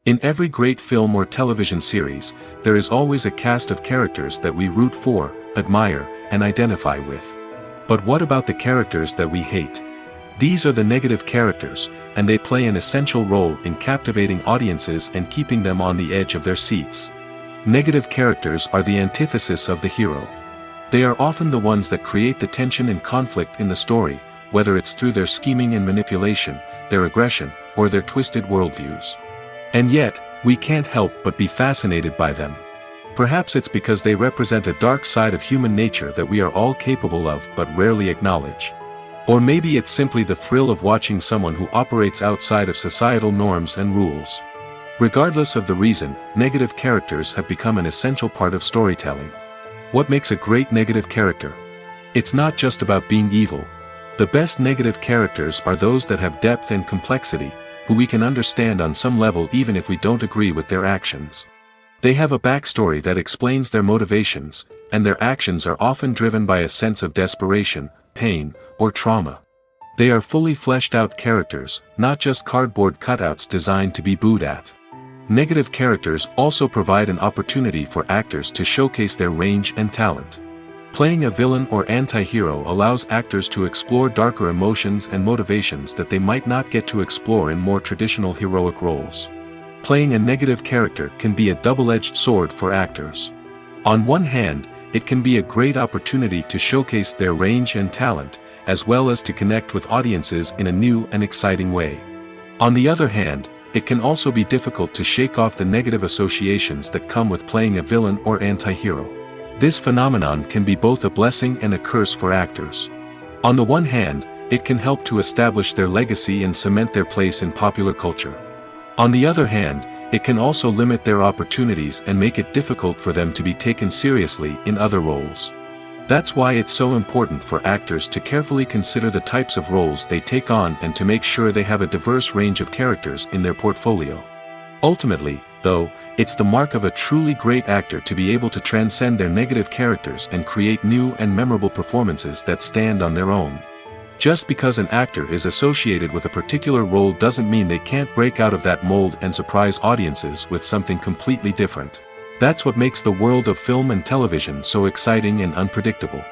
In every great film or television series, there is always a cast of characters that we root for, admire, and identify with. But what about the characters that we hate? These are the negative characters, and they play an essential role in captivating audiences and keeping them on the edge of their seats. Negative characters are the antithesis of the hero. They are often the ones that create the tension and conflict in the story, whether it's through their scheming and manipulation, their aggression, or their twisted worldviews. And yet, we can't help but be fascinated by them. Perhaps it's because they represent a dark side of human nature that we are all capable of but rarely acknowledge. Or maybe it's simply the thrill of watching someone who operates outside of societal norms and rules. Regardless of the reason, negative characters have become an essential part of storytelling. What makes a great negative character? It's not just about being evil. The best negative characters are those that have depth and complexity, who we can understand on some level even if we don't agree with their actions. They have a backstory that explains their motivations, and their actions are often driven by a sense of desperation, pain, or trauma. They are fully fleshed out characters, not just cardboard cutouts designed to be booed at. Negative characters also provide an opportunity for actors to showcase their range and talent. Playing a villain or anti-hero allows actors to explore darker emotions and motivations that they might not get to explore in more traditional heroic roles. Playing a negative character can be a double-edged sword for actors. On one hand, it can be a great opportunity to showcase their range and talent, as well as to connect with audiences in a new and exciting way. On the other hand, it can also be difficult to shake off the negative associations that come with playing a villain or anti-hero. This phenomenon can be both a blessing and a curse for actors. On the one hand, it can help to establish their legacy and cement their place in popular culture. On the other hand, it can also limit their opportunities and make it difficult for them to be taken seriously in other roles. That's why it's so important for actors to carefully consider the types of roles they take on and to make sure they have a diverse range of characters in their portfolio. Ultimately, though, it's the mark of a truly great actor to be able to transcend their negative characters and create new and memorable performances that stand on their own. Just because an actor is associated with a particular role doesn't mean they can't break out of that mold and surprise audiences with something completely different. That's what makes the world of film and television so exciting and unpredictable.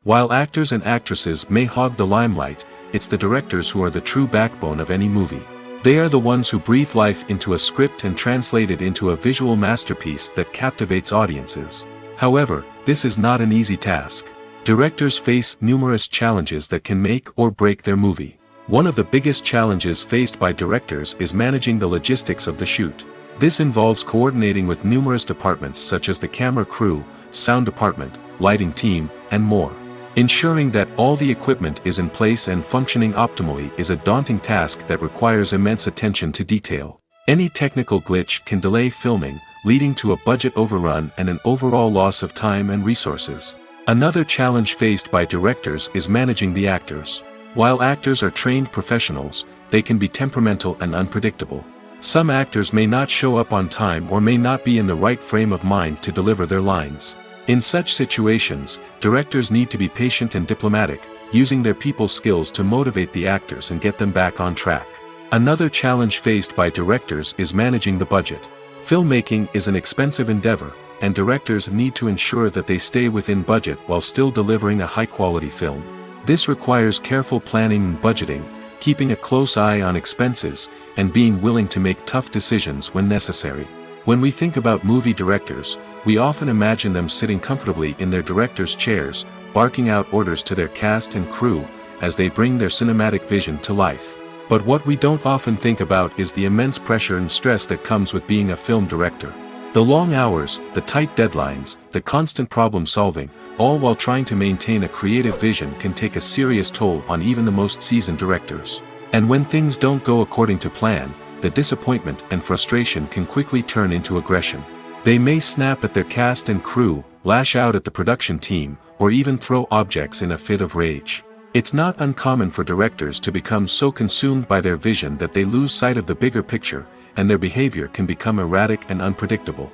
While actors and actresses may hog the limelight, it's the directors who are the true backbone of any movie. They are the ones who breathe life into a script and translate it into a visual masterpiece that captivates audiences. However, this is not an easy task. Directors face numerous challenges that can make or break their movie. One of the biggest challenges faced by directors is managing the logistics of the shoot. This involves coordinating with numerous departments such as the camera crew, sound department, lighting team, and more. Ensuring that all the equipment is in place and functioning optimally is a daunting task that requires immense attention to detail. Any technical glitch can delay filming, leading to a budget overrun and an overall loss of time and resources. Another challenge faced by directors is managing the actors. While actors are trained professionals, they can be temperamental and unpredictable. Some actors may not show up on time or may not be in the right frame of mind to deliver their lines. In such situations, directors need to be patient and diplomatic, using their people skills to motivate the actors and get them back on track. Another challenge faced by directors is managing the budget. Filmmaking is an expensive endeavor, and directors need to ensure that they stay within budget while still delivering a high-quality film. This requires careful planning and budgeting, keeping a close eye on expenses, and being willing to make tough decisions when necessary. When we think about movie directors, we often imagine them sitting comfortably in their director's chairs, barking out orders to their cast and crew, as they bring their cinematic vision to life. But what we don't often think about is the immense pressure and stress that comes with being a film director. The long hours, the tight deadlines, the constant problem solving, all while trying to maintain a creative vision can take a serious toll on even the most seasoned directors. And when things don't go according to plan, the disappointment and frustration can quickly turn into aggression. They may snap at their cast and crew, lash out at the production team, or even throw objects in a fit of rage. It's not uncommon for directors to become so consumed by their vision that they lose sight of the bigger picture, and their behavior can become erratic and unpredictable.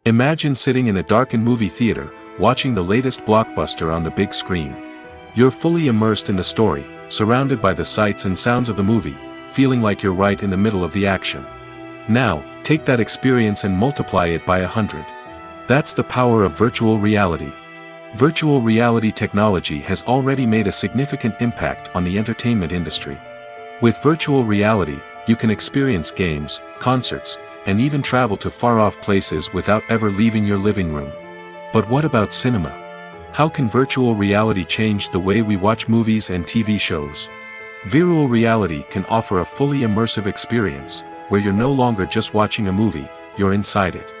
Imagine sitting in a darkened movie theater, watching the latest blockbuster on the big screen. You're fully immersed in the story, surrounded by the sights and sounds of the movie, feeling like you're right in the middle of the action. Now, take that experience and multiply it by 100. That's the power of virtual reality. Virtual reality technology has already made a significant impact on the entertainment industry. With virtual reality, you can experience games, concerts, and even travel to far-off places without ever leaving your living room. But what about cinema? How can virtual reality change the way we watch movies and TV shows? Virtual reality can offer a fully immersive experience, where you're no longer just watching a movie, you're inside it.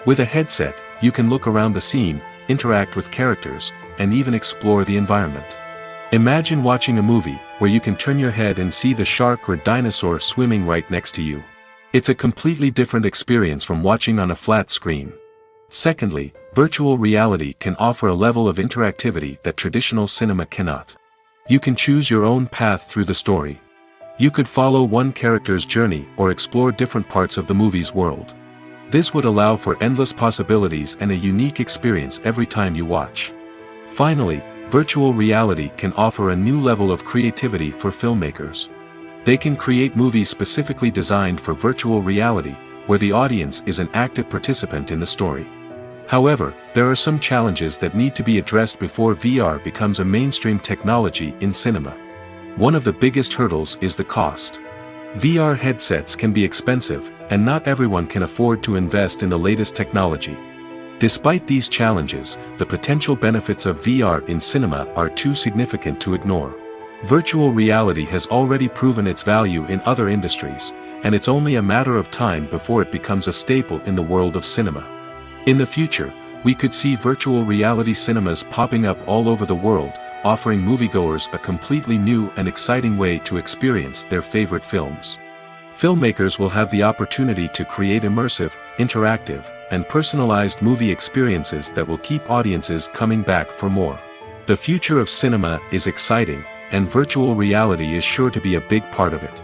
With a headset, you can look around the scene, interact with characters, and even explore the environment. Imagine watching a movie where you can turn your head and see the shark or dinosaur swimming right next to you. It's a completely different experience from watching on a flat screen. Secondly, virtual reality can offer a level of interactivity that traditional cinema cannot. You can choose your own path through the story. You could follow one character's journey or explore different parts of the movie's world. This would allow for endless possibilities and a unique experience every time you watch. Finally, virtual reality can offer a new level of creativity for filmmakers. They can create movies specifically designed for virtual reality, where the audience is an active participant in the story. However, there are some challenges that need to be addressed before VR becomes a mainstream technology in cinema. One of the biggest hurdles is the cost. VR headsets can be expensive, and not everyone can afford to invest in the latest technology. Despite these challenges, the potential benefits of VR in cinema are too significant to ignore. Virtual reality has already proven its value in other industries, and it's only a matter of time before it becomes a staple in the world of cinema. In the future, we could see virtual reality cinemas popping up all over the world, offering moviegoers a completely new and exciting way to experience their favorite films. Filmmakers will have the opportunity to create immersive, interactive, and personalized movie experiences that will keep audiences coming back for more. The future of cinema is exciting, and virtual reality is sure to be a big part of it.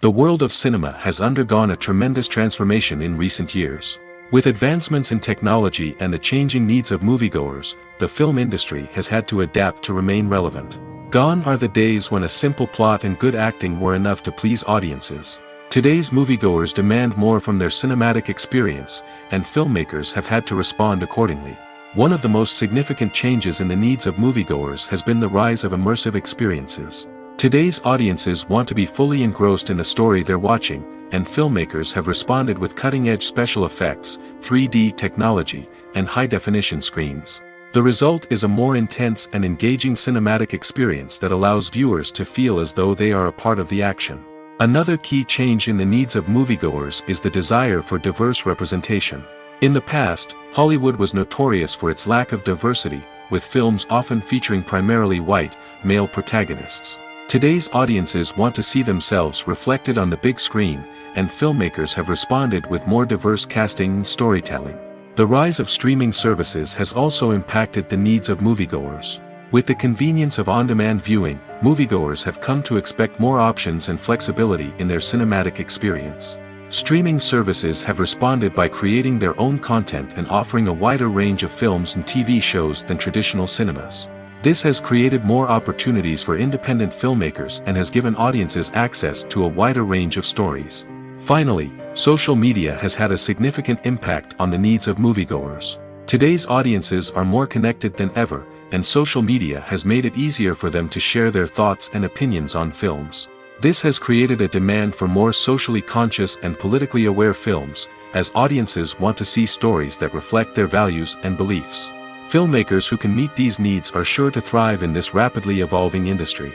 The world of cinema has undergone a tremendous transformation in recent years. With advancements in technology and the changing needs of moviegoers, the film industry has had to adapt to remain relevant. Gone are the days when a simple plot and good acting were enough to please audiences. Today's moviegoers demand more from their cinematic experience, and filmmakers have had to respond accordingly. One of the most significant changes in the needs of moviegoers has been the rise of immersive experiences. Today's audiences want to be fully engrossed in the story they're watching, and filmmakers have responded with cutting-edge special effects, 3D technology, and high-definition screens. The result is a more intense and engaging cinematic experience that allows viewers to feel as though they are a part of the action. Another key change in the needs of moviegoers is the desire for diverse representation. In the past, Hollywood was notorious for its lack of diversity, with films often featuring primarily white, male protagonists. Today's audiences want to see themselves reflected on the big screen, and filmmakers have responded with more diverse casting and storytelling. The rise of streaming services has also impacted the needs of moviegoers. With the convenience of on-demand viewing, moviegoers have come to expect more options and flexibility in their cinematic experience. Streaming services have responded by creating their own content and offering a wider range of films and TV shows than traditional cinemas. This has created more opportunities for independent filmmakers and has given audiences access to a wider range of stories. Finally, social media has had a significant impact on the needs of moviegoers. Today's audiences are more connected than ever, and social media has made it easier for them to share their thoughts and opinions on films. This has created a demand for more socially conscious and politically aware films, as audiences want to see stories that reflect their values and beliefs. Filmmakers who can meet these needs are sure to thrive in this rapidly evolving industry.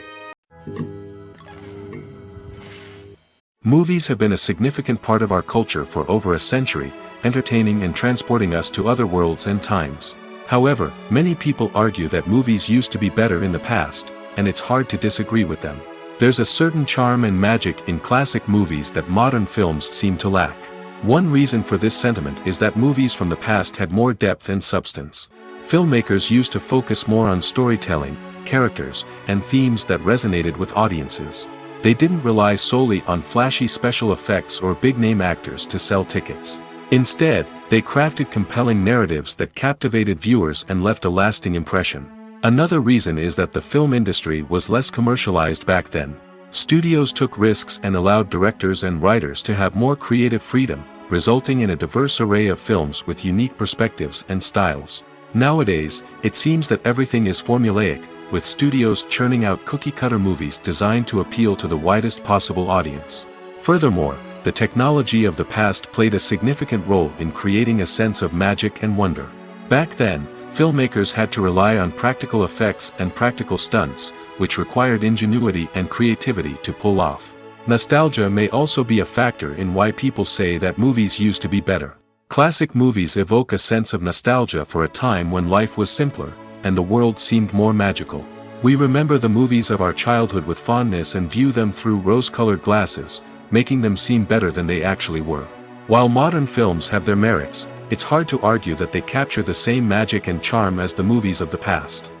Movies have been a significant part of our culture for over a century, entertaining and transporting us to other worlds and times. However, many people argue that movies used to be better in the past, and it's hard to disagree with them. There's a certain charm and magic in classic movies that modern films seem to lack. One reason for this sentiment is that movies from the past had more depth and substance. Filmmakers used to focus more on storytelling, characters, and themes that resonated with audiences. They didn't rely solely on flashy special effects or big-name actors to sell tickets. Instead, they crafted compelling narratives that captivated viewers and left a lasting impression. Another reason is that the film industry was less commercialized back then. Studios took risks and allowed directors and writers to have more creative freedom, resulting in a diverse array of films with unique perspectives and styles. Nowadays, it seems that everything is formulaic, with studios churning out cookie-cutter movies designed to appeal to the widest possible audience. Furthermore, the technology of the past played a significant role in creating a sense of magic and wonder. Back then, filmmakers had to rely on practical effects and practical stunts, which required ingenuity and creativity to pull off. Nostalgia may also be a factor in why people say that movies used to be better. Classic movies evoke a sense of nostalgia for a time when life was simpler, and the world seemed more magical. We remember the movies of our childhood with fondness and view them through rose-colored glasses, making them seem better than they actually were. While modern films have their merits, it's hard to argue that they capture the same magic and charm as the movies of the past.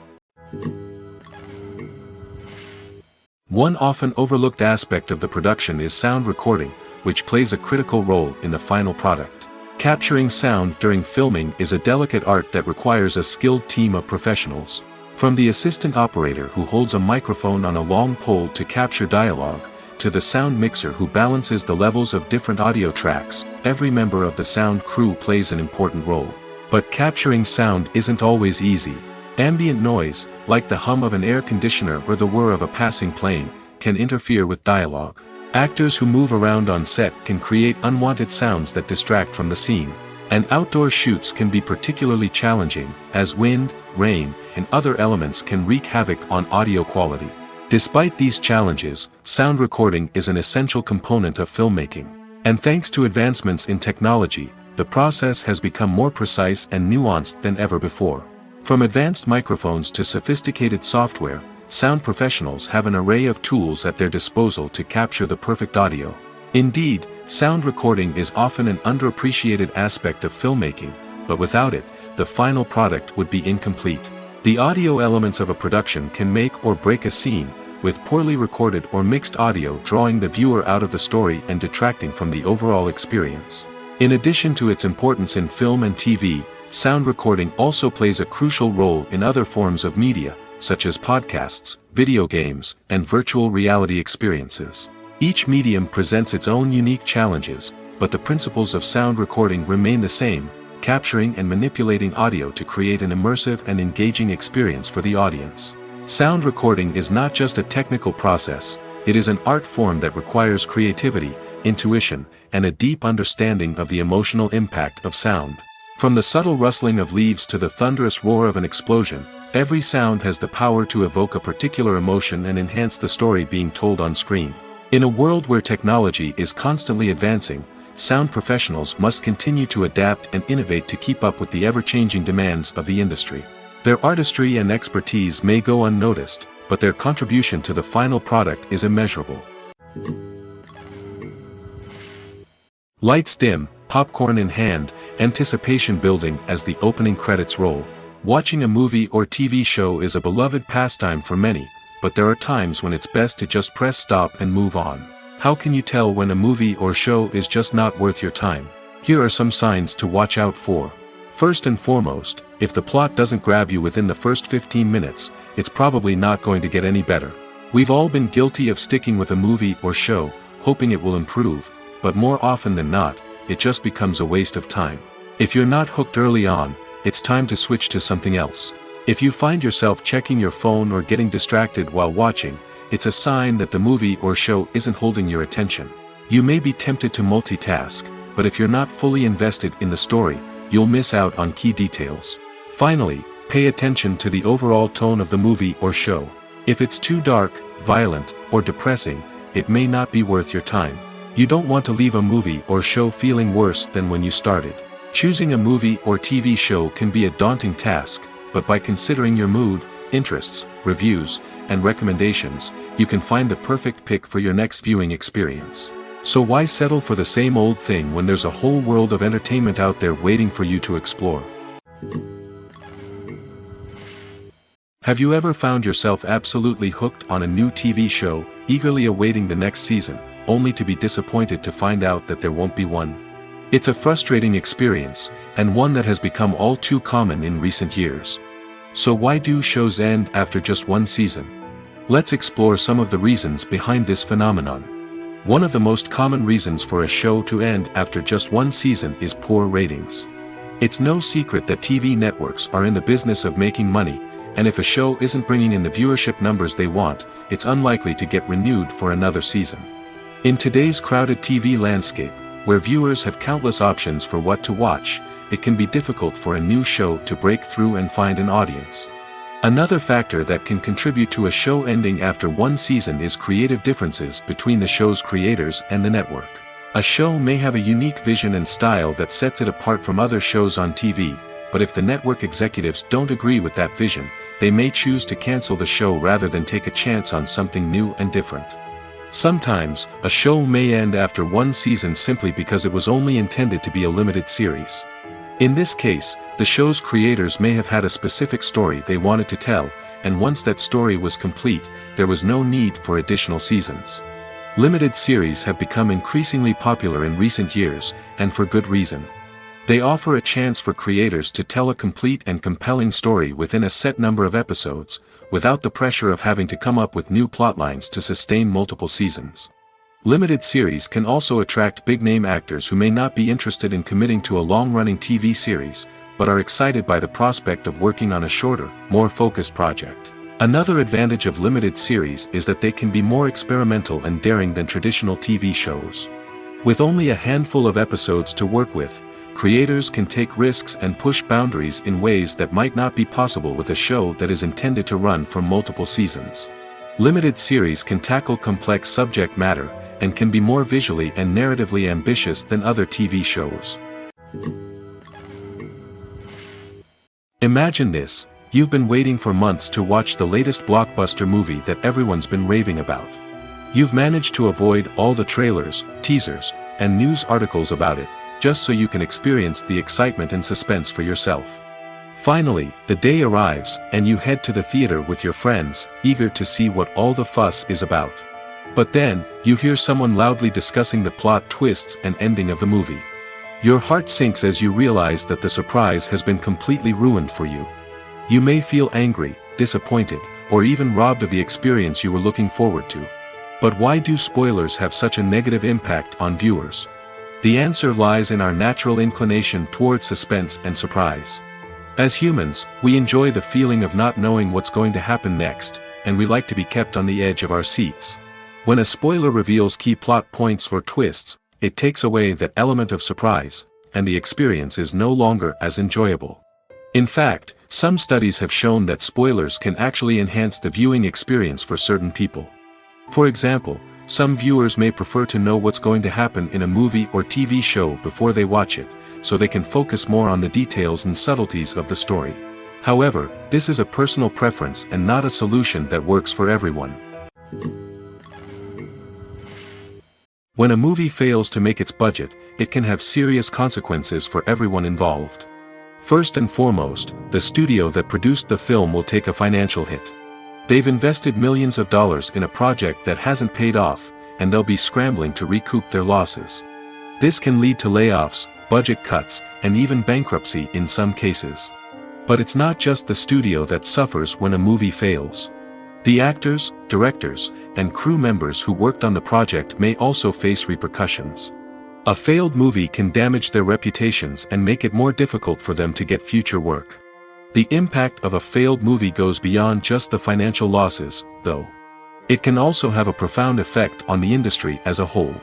One often overlooked aspect of the production is sound recording, which plays a critical role in the final product. Capturing sound during filming is a delicate art that requires a skilled team of professionals. From the assistant operator who holds a microphone on a long pole to capture dialogue, to the sound mixer who balances the levels of different audio tracks, every member of the sound crew plays an important role. But capturing sound isn't always easy. Ambient noise, like the hum of an air conditioner or the whir of a passing plane, can interfere with dialogue. Actors who move around on set can create unwanted sounds that distract from the scene. And outdoor shoots can be particularly challenging, as wind, rain, and other elements can wreak havoc on audio quality. Despite these challenges, sound recording is an essential component of filmmaking. And thanks to advancements in technology, the process has become more precise and nuanced than ever before. From advanced microphones to sophisticated software, sound professionals have an array of tools at their disposal to capture the perfect audio. Indeed, sound recording is often an underappreciated aspect of filmmaking, but without it, the final product would be incomplete. The audio elements of a production can make or break a scene, with poorly recorded or mixed audio drawing the viewer out of the story and detracting from the overall experience. In addition to its importance in film and TV, sound recording also plays a crucial role in other forms of media, such as podcasts, video games, and virtual reality experiences. Each medium presents its own unique challenges, but the principles of sound recording remain the same: capturing and manipulating audio to create an immersive and engaging experience for the audience. Sound recording is not just a technical process, it is an art form that requires creativity, intuition, and a deep understanding of the emotional impact of sound. From the subtle rustling of leaves to the thunderous roar of an explosion, every sound has the power to evoke a particular emotion and enhance the story being told on screen. In a world where technology is constantly advancing, sound professionals must continue to adapt and innovate to keep up with the ever-changing demands of the industry. Their artistry and expertise may go unnoticed, but their contribution to the final product is immeasurable. Lights dim, popcorn in hand, anticipation building as the opening credits roll. Watching a movie or TV show is a beloved pastime for many, but there are times when it's best to just press stop and move on. How can you tell when a movie or show is just not worth your time? Here are some signs to watch out for. First and foremost, if the plot doesn't grab you within the first 15 minutes, it's probably not going to get any better. We've all been guilty of sticking with a movie or show, hoping it will improve, but more often than not, it just becomes a waste of time. If you're not hooked early on, it's time to switch to something else. If you find yourself checking your phone or getting distracted while watching, it's a sign that the movie or show isn't holding your attention. You may be tempted to multitask, but if you're not fully invested in the story, you'll miss out on key details. Finally, pay attention to the overall tone of the movie or show. If it's too dark, violent, or depressing, it may not be worth your time. You don't want to leave a movie or show feeling worse than when you started. Choosing a movie or TV show can be a daunting task, but by considering your mood, interests, reviews, and recommendations, you can find the perfect pick for your next viewing experience. So why settle for the same old thing when there's a whole world of entertainment out there waiting for you to explore? Have you ever found yourself absolutely hooked on a new TV show, eagerly awaiting the next season, only to be disappointed to find out that there won't be one? It's a frustrating experience, and one that has become all too common in recent years. So why do shows end after just one season? Let's explore some of the reasons behind this phenomenon. One of the most common reasons for a show to end after just one season is poor ratings. It's no secret that TV networks are in the business of making money, and if a show isn't bringing in the viewership numbers they want, it's unlikely to get renewed for another season. In today's crowded TV landscape, where viewers have countless options for what to watch, it can be difficult for a new show to break through and find an audience. Another factor that can contribute to a show ending after one season is creative differences between the show's creators and the network. A show may have a unique vision and style that sets it apart from other shows on TV, but if the network executives don't agree with that vision, they may choose to cancel the show rather than take a chance on something new and different. Sometimes, a show may end after one season simply because it was only intended to be a limited series. In this case, the show's creators may have had a specific story they wanted to tell, and once that story was complete, there was no need for additional seasons. Limited series have become increasingly popular in recent years, and for good reason. They offer a chance for creators to tell a complete and compelling story within a set number of episodes, without the pressure of having to come up with new plotlines to sustain multiple seasons. Limited series can also attract big-name actors who may not be interested in committing to a long-running TV series, but are excited by the prospect of working on a shorter, more focused project. Another advantage of limited series is that they can be more experimental and daring than traditional TV shows. With only a handful of episodes to work with, creators can take risks and push boundaries in ways that might not be possible with a show that is intended to run for multiple seasons. Limited series can tackle complex subject matter, and can be more visually and narratively ambitious than other TV shows. Imagine this: you've been waiting for months to watch the latest blockbuster movie that everyone's been raving about. You've managed to avoid all the trailers, teasers, and news articles about it, just so you can experience the excitement and suspense for yourself. Finally, the day arrives, and you head to the theater with your friends, eager to see what all the fuss is about. But then, you hear someone loudly discussing the plot twists and ending of the movie. Your heart sinks as you realize that the surprise has been completely ruined for you. You may feel angry, disappointed, or even robbed of the experience you were looking forward to. But why do spoilers have such a negative impact on viewers? The answer lies in our natural inclination toward suspense and surprise. As humans, we enjoy the feeling of not knowing what's going to happen next, and we like to be kept on the edge of our seats. When a spoiler reveals key plot points or twists, it takes away that element of surprise, and the experience is no longer as enjoyable. In fact, some studies have shown that spoilers can actually enhance the viewing experience for certain people. For example, some viewers may prefer to know what's going to happen in a movie or TV show before they watch it, so they can focus more on the details and subtleties of the story. However, this is a personal preference and not a solution that works for everyone. When a movie fails to make its budget, it can have serious consequences for everyone involved. First and foremost, the studio that produced the film will take a financial hit. They've invested millions of dollars in a project that hasn't paid off, and they'll be scrambling to recoup their losses. This can lead to layoffs, budget cuts, and even bankruptcy in some cases. But it's not just the studio that suffers when a movie fails. The actors, directors, and crew members who worked on the project may also face repercussions. A failed movie can damage their reputations and make it more difficult for them to get future work. The impact of a failed movie goes beyond just the financial losses, though. It can also have a profound effect on the industry as a whole.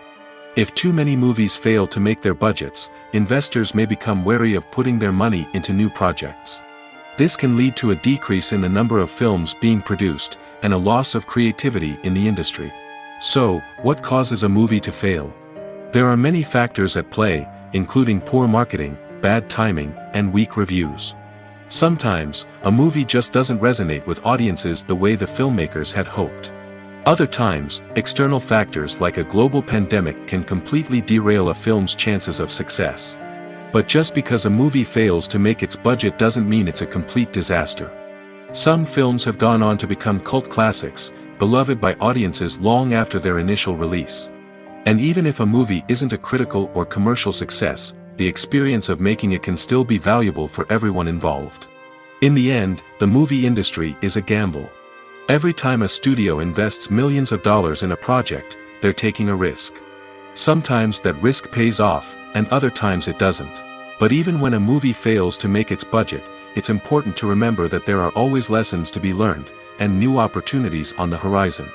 If too many movies fail to make their budgets, investors may become wary of putting their money into new projects. This can lead to a decrease in the number of films being produced, and a loss of creativity in the industry. So, what causes a movie to fail? There are many factors at play, including poor marketing, bad timing, and weak reviews. Sometimes, a movie just doesn't resonate with audiences the way the filmmakers had hoped. Other times, external factors like a global pandemic can completely derail a film's chances of success. But just because a movie fails to make its budget doesn't mean it's a complete disaster. Some films have gone on to become cult classics, beloved by audiences long after their initial release. And even if a movie isn't a critical or commercial success, the experience of making it can still be valuable for everyone involved. In the end, the movie industry is a gamble. Every time a studio invests millions of dollars in a project, they're taking a risk. Sometimes that risk pays off, and other times it doesn't. But even when a movie fails to make its budget, it's important to remember that there are always lessons to be learned, and new opportunities on the horizon.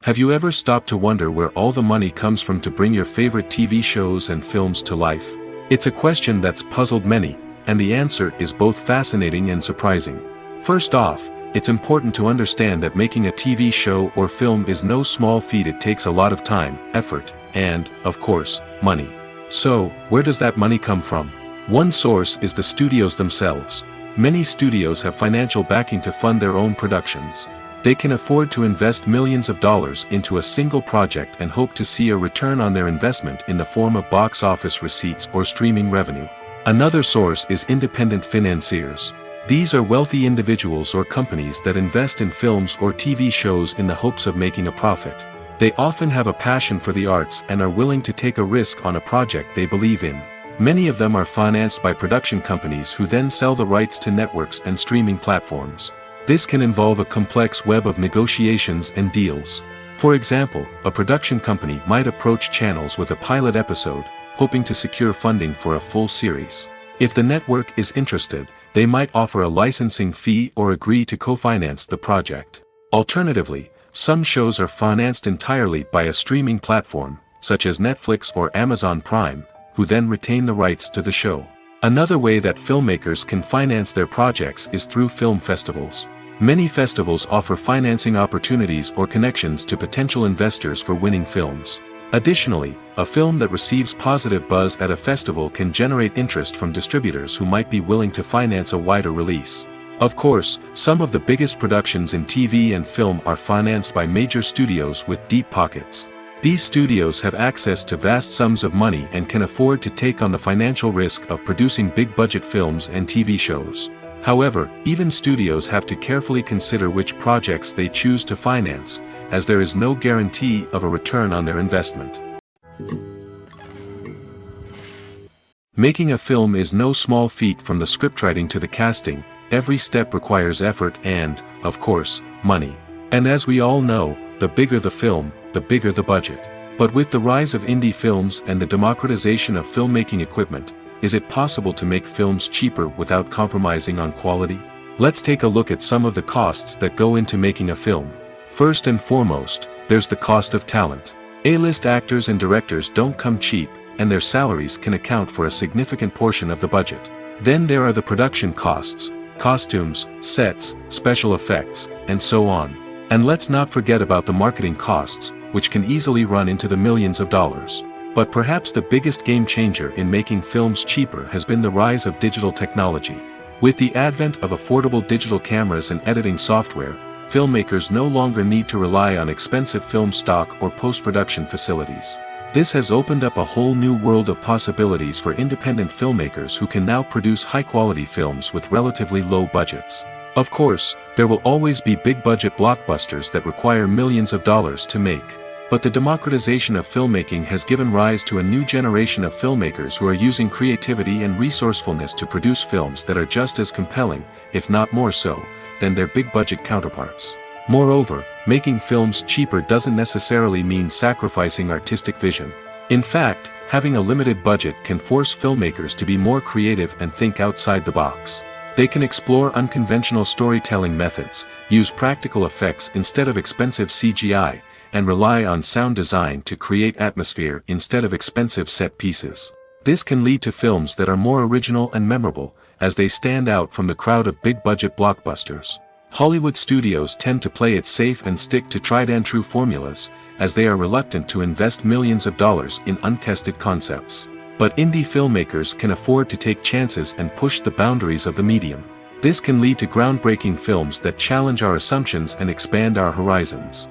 Have you ever stopped to wonder where all the money comes from to bring your favorite TV shows and films to life? It's a question that's puzzled many, and the answer is both fascinating and surprising. First off, it's important to understand that making a TV show or film is no small feat. It takes a lot of time, effort, and, of course, money. So, where does that money come from? One source is the studios themselves. Many studios have financial backing to fund their own productions. They can afford to invest millions of dollars into a single project and hope to see a return on their investment in the form of box office receipts or streaming revenue. Another source is independent financiers. These are wealthy individuals or companies that invest in films or TV shows in the hopes of making a profit. They often have a passion for the arts and are willing to take a risk on a project they believe in. Many of them are financed by production companies who then sell the rights to networks and streaming platforms. This can involve a complex web of negotiations and deals. For example, a production company might approach channels with a pilot episode, hoping to secure funding for a full series. If the network is interested, they might offer a licensing fee or agree to co-finance the project. Alternatively, some shows are financed entirely by a streaming platform, such as Netflix or Amazon Prime, who then retain the rights to the show. Another way that filmmakers can finance their projects is through film festivals. Many festivals offer financing opportunities or connections to potential investors for winning films. Additionally, a film that receives positive buzz at a festival can generate interest from distributors who might be willing to finance a wider release. Of course, some of the biggest productions in TV and film are financed by major studios with deep pockets. These studios have access to vast sums of money and can afford to take on the financial risk of producing big-budget films and TV shows. However, even studios have to carefully consider which projects they choose to finance, as there is no guarantee of a return on their investment. Making a film is no small feat. From the scriptwriting to the casting, every step requires effort and, of course, money. And as we all know, the bigger the film, the bigger the budget. But with the rise of indie films and the democratization of filmmaking equipment, is it possible to make films cheaper without compromising on quality? Let's take a look at some of the costs that go into making a film. First and foremost, there's the cost of talent. A-list actors and directors don't come cheap, and their salaries can account for a significant portion of the budget. Then there are the production costs, costumes, sets, special effects, and so on. And let's not forget about the marketing costs, which can easily run into the millions of dollars. But perhaps the biggest game changer in making films cheaper has been the rise of digital technology. With the advent of affordable digital cameras and editing software, filmmakers no longer need to rely on expensive film stock or post-production facilities. This has opened up a whole new world of possibilities for independent filmmakers who can now produce high-quality films with relatively low budgets. Of course, there will always be big-budget blockbusters that require millions of dollars to make. But the democratization of filmmaking has given rise to a new generation of filmmakers who are using creativity and resourcefulness to produce films that are just as compelling, if not more so, than their big-budget counterparts. Moreover, making films cheaper doesn't necessarily mean sacrificing artistic vision. In fact, having a limited budget can force filmmakers to be more creative and think outside the box. They can explore unconventional storytelling methods, use practical effects instead of expensive CGI, and rely on sound design to create atmosphere instead of expensive set pieces. This can lead to films that are more original and memorable, as they stand out from the crowd of big-budget blockbusters. Hollywood studios tend to play it safe and stick to tried-and-true formulas, as they are reluctant to invest millions of dollars in untested concepts. But indie filmmakers can afford to take chances and push the boundaries of the medium. This can lead to groundbreaking films that challenge our assumptions and expand our horizons.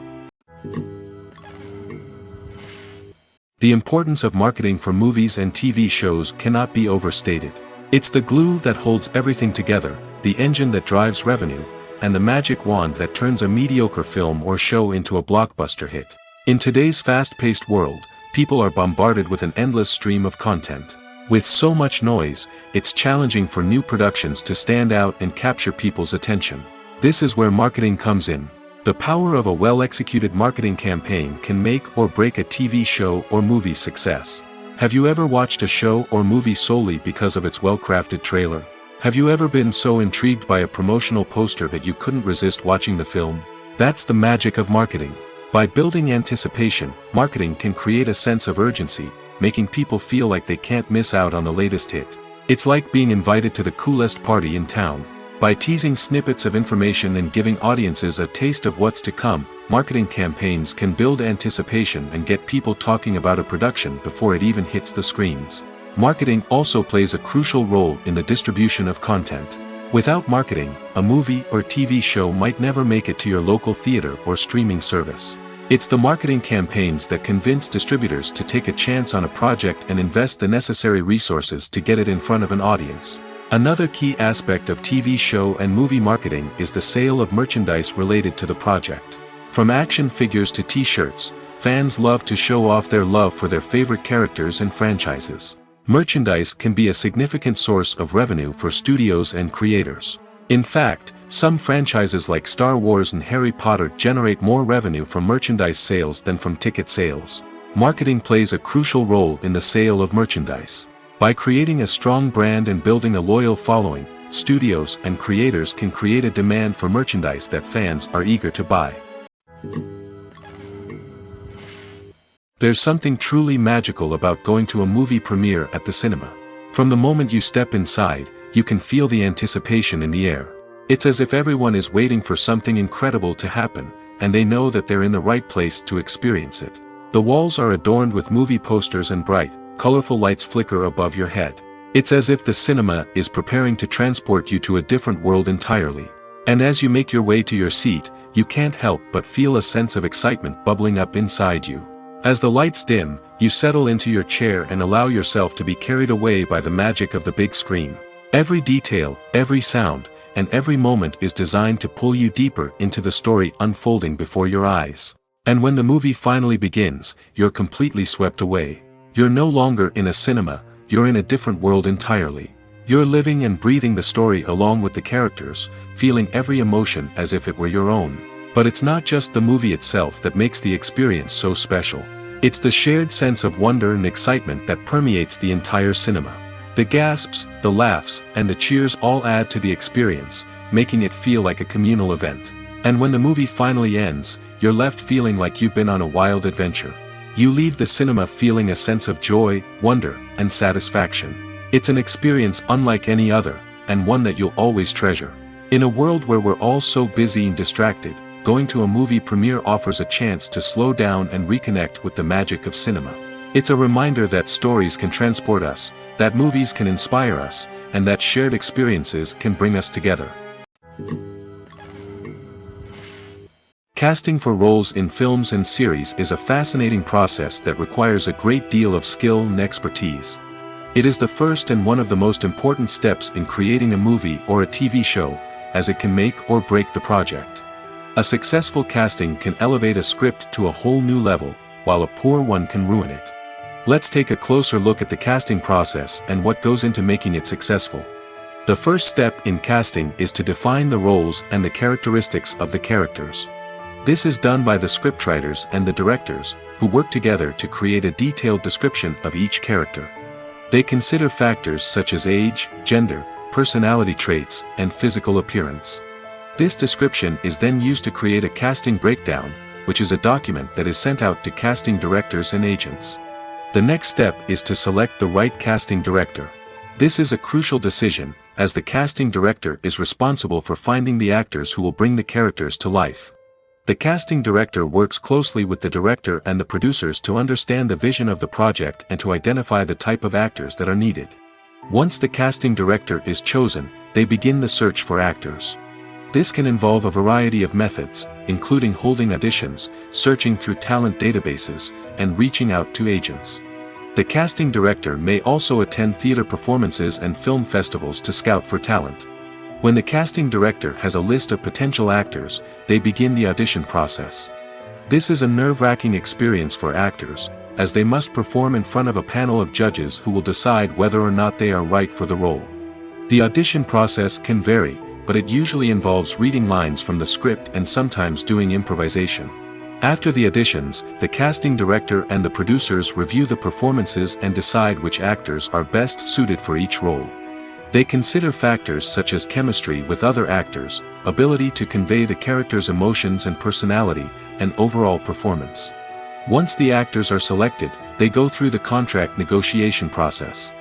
The importance of marketing for movies and TV shows cannot be overstated. It's the glue that holds everything together, the engine that drives revenue, and the magic wand that turns a mediocre film or show into a blockbuster hit. In today's fast-paced world, people are bombarded with an endless stream of content. With so much noise, it's challenging for new productions to stand out and capture people's attention. This is where marketing comes in. The power of a well-executed marketing campaign can make or break a TV show or movie's success. Have you ever watched a show or movie solely because of its well-crafted trailer? Have you ever been so intrigued by a promotional poster that you couldn't resist watching the film? That's the magic of marketing. By building anticipation, marketing can create a sense of urgency, making people feel like they can't miss out on the latest hit. It's like being invited to the coolest party in town. By teasing snippets of information and giving audiences a taste of what's to come, marketing campaigns can build anticipation and get people talking about a production before it even hits the screens. Marketing also plays a crucial role in the distribution of content. Without marketing, a movie or TV show might never make it to your local theater or streaming service. It's the marketing campaigns that convince distributors to take a chance on a project and invest the necessary resources to get it in front of an audience. Another key aspect of TV show and movie marketing is the sale of merchandise related to the project. From action figures to t-shirts, fans love to show off their love for their favorite characters and franchises. Merchandise can be a significant source of revenue for studios and creators. In fact, some franchises like Star Wars and Harry Potter generate more revenue from merchandise sales than from ticket sales. Marketing plays a crucial role in the sale of merchandise. By creating a strong brand and building a loyal following, studios and creators can create a demand for merchandise that fans are eager to buy. There's something truly magical about going to a movie premiere at the cinema. From the moment you step inside, you can feel the anticipation in the air. It's as if everyone is waiting for something incredible to happen, and they know that they're in the right place to experience it. The walls are adorned with movie posters and bright, colorful lights flicker above your head. It's as if the cinema is preparing to transport you to a different world entirely. And as you make your way to your seat, you can't help but feel a sense of excitement bubbling up inside you. As the lights dim, you settle into your chair and allow yourself to be carried away by the magic of the big screen. Every detail, every sound, and every moment is designed to pull you deeper into the story unfolding before your eyes. And when the movie finally begins, you're completely swept away. You're no longer in a cinema, you're in a different world entirely. You're living and breathing the story along with the characters, feeling every emotion as if it were your own. But it's not just the movie itself that makes the experience so special. It's the shared sense of wonder and excitement that permeates the entire cinema. The gasps, the laughs, and the cheers all add to the experience, making it feel like a communal event. And when the movie finally ends, you're left feeling like you've been on a wild adventure. You leave the cinema feeling a sense of joy, wonder, and satisfaction. It's an experience unlike any other, and one that you'll always treasure. In a world where we're all so busy and distracted, going to a movie premiere offers a chance to slow down and reconnect with the magic of cinema. It's a reminder that stories can transport us, that movies can inspire us, and that shared experiences can bring us together. Casting for roles in films and series is a fascinating process that requires a great deal of skill and expertise. It is the first and one of the most important steps in creating a movie or a TV show, as it can make or break the project. A successful casting can elevate a script to a whole new level, while a poor one can ruin it. Let's take a closer look at the casting process and what goes into making it successful. The first step in casting is to define the roles and the characteristics of the characters. This is done by the scriptwriters and the directors, who work together to create a detailed description of each character. They consider factors such as age, gender, personality traits, and physical appearance. This description is then used to create a casting breakdown, which is a document that is sent out to casting directors and agents. The next step is to select the right casting director. This is a crucial decision, as the casting director is responsible for finding the actors who will bring the characters to life. The casting director works closely with the director and the producers to understand the vision of the project and to identify the type of actors that are needed. Once the casting director is chosen, they begin the search for actors. This can involve a variety of methods, including holding auditions, searching through talent databases, and reaching out to agents. The casting director may also attend theater performances and film festivals to scout for talent. When the casting director has a list of potential actors, they begin the audition process. This is a nerve-wracking experience for actors, as they must perform in front of a panel of judges who will decide whether or not they are right for the role. The audition process can vary, but it usually involves reading lines from the script and sometimes doing improvisation. After the auditions, the casting director and the producers review the performances and decide which actors are best suited for each role. They consider factors such as chemistry with other actors, ability to convey the character's emotions and personality, and overall performance. Once the actors are selected, they go through the contract negotiation process.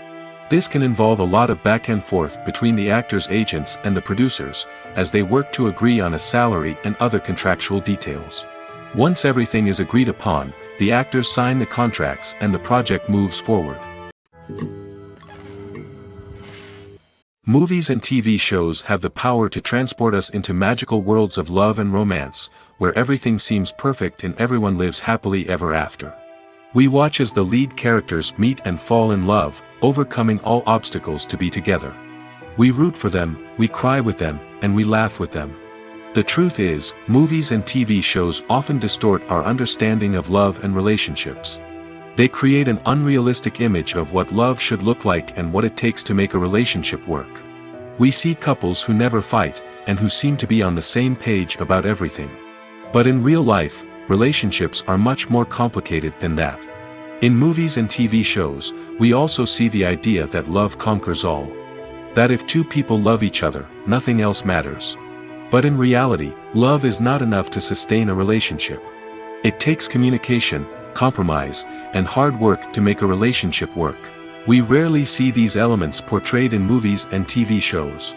This can involve a lot of back and forth between the actors' agents and the producers, as they work to agree on a salary and other contractual details. Once everything is agreed upon, the actors sign the contracts and the project moves forward. Movies and TV shows have the power to transport us into magical worlds of love and romance, where everything seems perfect and everyone lives happily ever after. We watch as the lead characters meet and fall in love, overcoming all obstacles to be together. We root for them, we cry with them, and we laugh with them. The truth is, movies and TV shows often distort our understanding of love and relationships. They create an unrealistic image of what love should look like and what it takes to make a relationship work. We see couples who never fight, and who seem to be on the same page about everything. But in real life, relationships are much more complicated than that. In movies and TV shows, we also see the idea that love conquers all. That if two people love each other, nothing else matters. But in reality, love is not enough to sustain a relationship. It takes communication, compromise, and hard work to make a relationship work. We rarely see these elements portrayed in movies and TV shows.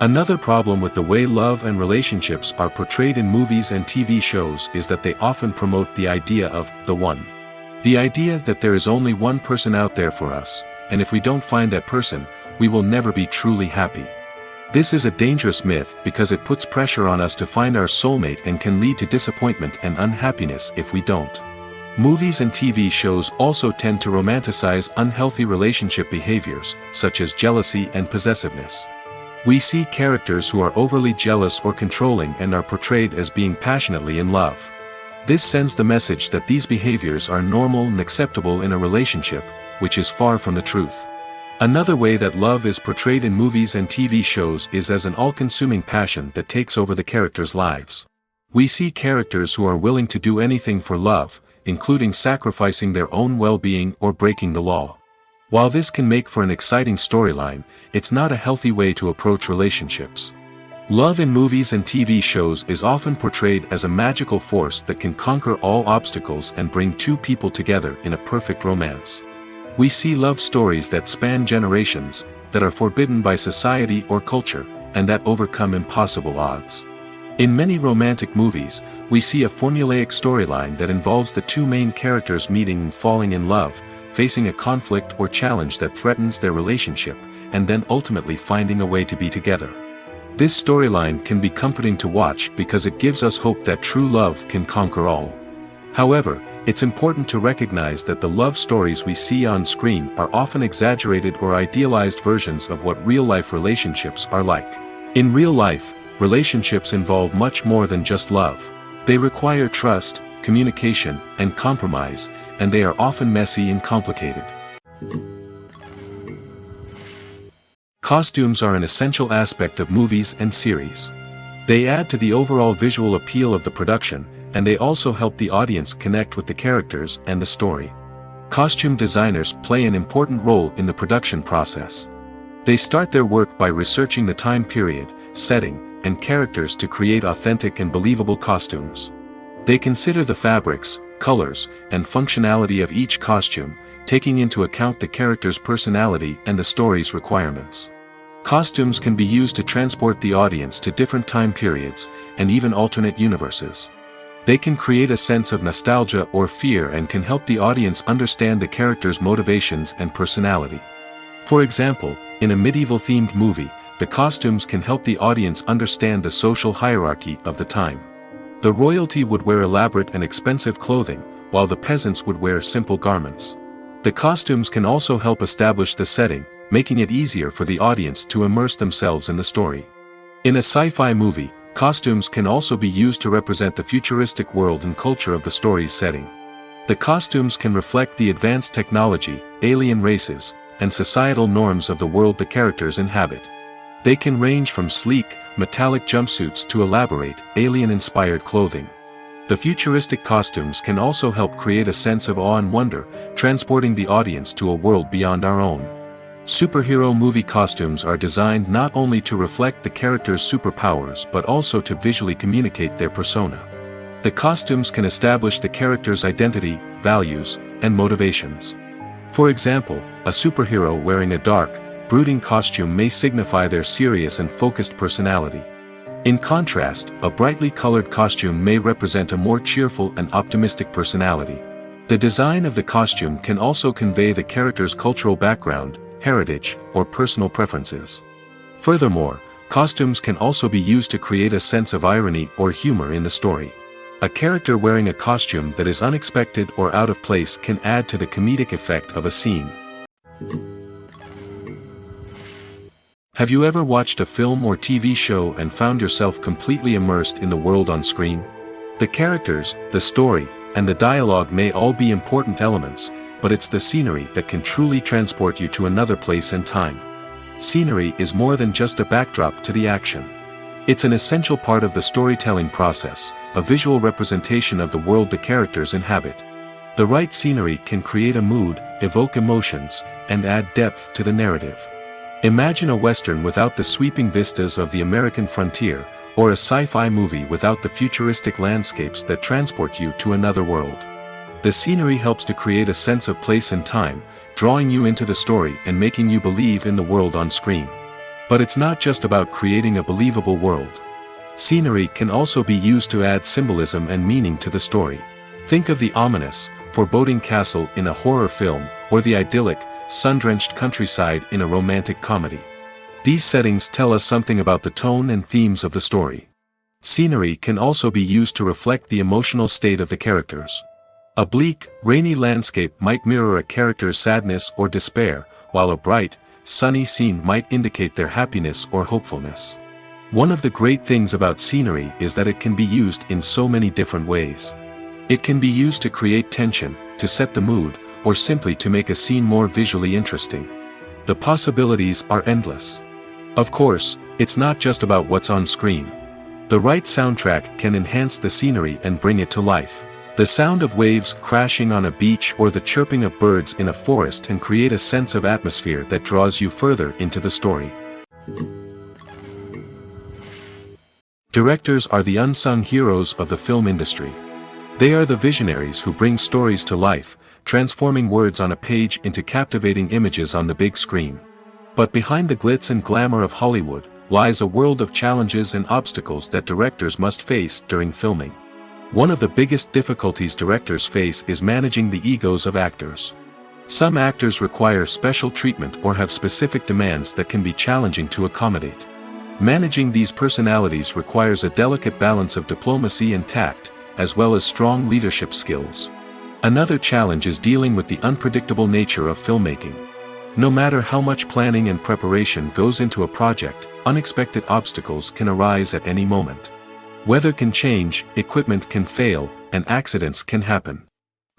Another problem with the way love and relationships are portrayed in movies and TV shows is that they often promote the idea of the one. The idea that there is only one person out there for us, and if we don't find that person, we will never be truly happy. This is a dangerous myth because it puts pressure on us to find our soulmate and can lead to disappointment and unhappiness if we don't. Movies and TV shows also tend to romanticize unhealthy relationship behaviors, such as jealousy and possessiveness. We see characters who are overly jealous or controlling and are portrayed as being passionately in love. This sends the message that these behaviors are normal and acceptable in a relationship, which is far from the truth. Another way that love is portrayed in movies and TV shows is as an all-consuming passion that takes over the characters' lives. We see characters who are willing to do anything for love, including sacrificing their own well-being or breaking the law. While this can make for an exciting storyline, it's not a healthy way to approach relationships. Love in movies and TV shows is often portrayed as a magical force that can conquer all obstacles and bring two people together in a perfect romance. We see love stories that span generations, that are forbidden by society or culture, and that overcome impossible odds. In many romantic movies, we see a formulaic storyline that involves the two main characters meeting and falling in love, facing a conflict or challenge that threatens their relationship, and then ultimately finding a way to be together. This storyline can be comforting to watch because it gives us hope that true love can conquer all. However, it's important to recognize that the love stories we see on screen are often exaggerated or idealized versions of what real-life relationships are like. In real life, relationships involve much more than just love. They require trust, communication, and compromise, and they are often messy and complicated. Costumes are an essential aspect of movies and series. They add to the overall visual appeal of the production, and they also help the audience connect with the characters and the story. Costume designers play an important role in the production process. They start their work by researching the time period, setting, and characters to create authentic and believable costumes. They consider the fabrics, colors, and functionality of each costume, taking into account the character's personality and the story's requirements. Costumes can be used to transport the audience to different time periods, and even alternate universes. They can create a sense of nostalgia or fear and can help the audience understand the character's motivations and personality. For example, in a medieval-themed movie, the costumes can help the audience understand the social hierarchy of the time. The royalty would wear elaborate and expensive clothing, while the peasants would wear simple garments. The costumes can also help establish the setting, making it easier for the audience to immerse themselves in the story. In a sci-fi movie, costumes can also be used to represent the futuristic world and culture of the story's setting. The costumes can reflect the advanced technology, alien races, and societal norms of the world the characters inhabit. They can range from sleek, metallic jumpsuits to elaborate, alien-inspired clothing. The futuristic costumes can also help create a sense of awe and wonder, transporting the audience to a world beyond our own. Superhero movie costumes are designed not only to reflect the character's superpowers but also to visually communicate their persona. The costumes can establish the character's identity, values, and motivations. For example, a superhero wearing a dark, brooding costume may signify their serious and focused personality. In contrast, a brightly colored costume may represent a more cheerful and optimistic personality. The design of the costume can also convey the character's cultural background, heritage, or personal preferences. Furthermore, costumes can also be used to create a sense of irony or humor in the story. A character wearing a costume that is unexpected or out of place can add to the comedic effect of a scene. Have you ever watched a film or TV show and found yourself completely immersed in the world on screen? The characters, the story, and the dialogue may all be important elements, but it's the scenery that can truly transport you to another place and time. Scenery is more than just a backdrop to the action. It's an essential part of the storytelling process, a visual representation of the world the characters inhabit. The right scenery can create a mood, evoke emotions, and add depth to the narrative. Imagine a Western without the sweeping vistas of the American frontier, or a sci-fi movie without the futuristic landscapes that transport you to another world. The scenery helps to create a sense of place and time, drawing you into the story and making you believe in the world on screen. But it's not just about creating a believable world. Scenery can also be used to add symbolism and meaning to the story. Think of the ominous, foreboding castle in a horror film, or the idyllic, sun-drenched countryside in a romantic comedy. These settings tell us something about the tone and themes of the story. Scenery can also be used to reflect the emotional state of the characters. A bleak, rainy landscape might mirror a character's sadness or despair, while a bright, sunny scene might indicate their happiness or hopefulness. One of the great things about scenery is that it can be used in so many different ways. It can be used to create tension, to set the mood, or simply to make a scene more visually interesting. The possibilities are endless. Of course, it's not just about what's on screen. The right soundtrack can enhance the scenery and bring it to life. The sound of waves crashing on a beach or the chirping of birds in a forest can create a sense of atmosphere that draws you further into the story. Directors are the unsung heroes of the film industry. They are the visionaries who bring stories to life, transforming words on a page into captivating images on the big screen. But behind the glitz and glamour of Hollywood lies a world of challenges and obstacles that directors must face during filming. One of the biggest difficulties directors face is managing the egos of actors. Some actors require special treatment or have specific demands that can be challenging to accommodate. Managing these personalities requires a delicate balance of diplomacy and tact, as well as strong leadership skills. Another challenge is dealing with the unpredictable nature of filmmaking. No matter how much planning and preparation goes into a project, unexpected obstacles can arise at any moment. Weather can change, equipment can fail, and accidents can happen.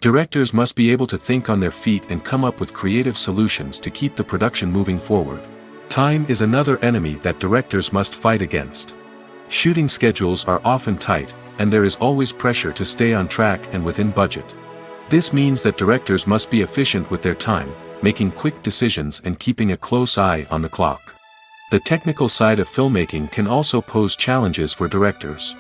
Directors must be able to think on their feet and come up with creative solutions to keep the production moving forward. Time is another enemy that directors must fight against. Shooting schedules are often tight, and there is always pressure to stay on track and within budget. This means that directors must be efficient with their time, making quick decisions and keeping a close eye on the clock. The technical side of filmmaking can also pose challenges for directors.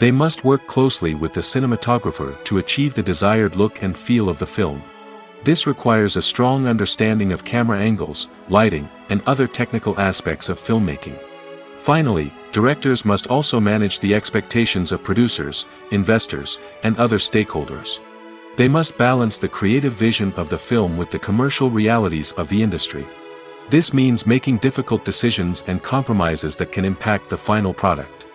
They must work closely with the cinematographer to achieve the desired look and feel of the film. This requires a strong understanding of camera angles, lighting, and other technical aspects of filmmaking. Finally, directors must also manage the expectations of producers, investors, and other stakeholders. They must balance the creative vision of the film with the commercial realities of the industry. This means making difficult decisions and compromises that can impact the final product.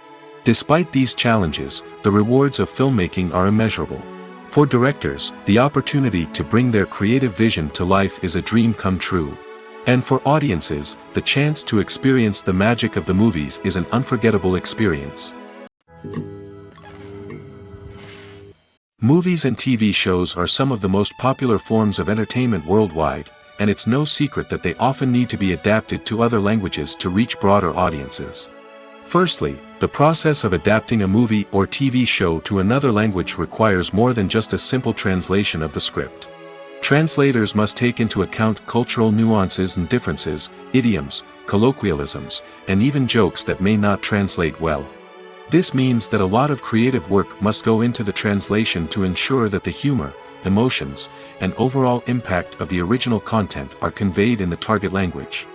Despite these challenges, the rewards of filmmaking are immeasurable. For directors, the opportunity to bring their creative vision to life is a dream come true. And for audiences, the chance to experience the magic of the movies is an unforgettable experience. Movies and TV shows are some of the most popular forms of entertainment worldwide, and it's no secret that they often need to be adapted to other languages to reach broader audiences. Firstly, the process of adapting a movie or TV show to another language requires more than just a simple translation of the script. Translators must take into account cultural nuances and differences, idioms, colloquialisms, and even jokes that may not translate well. This means that a lot of creative work must go into the translation to ensure that the humor, emotions, and overall impact of the original content are conveyed in the target language.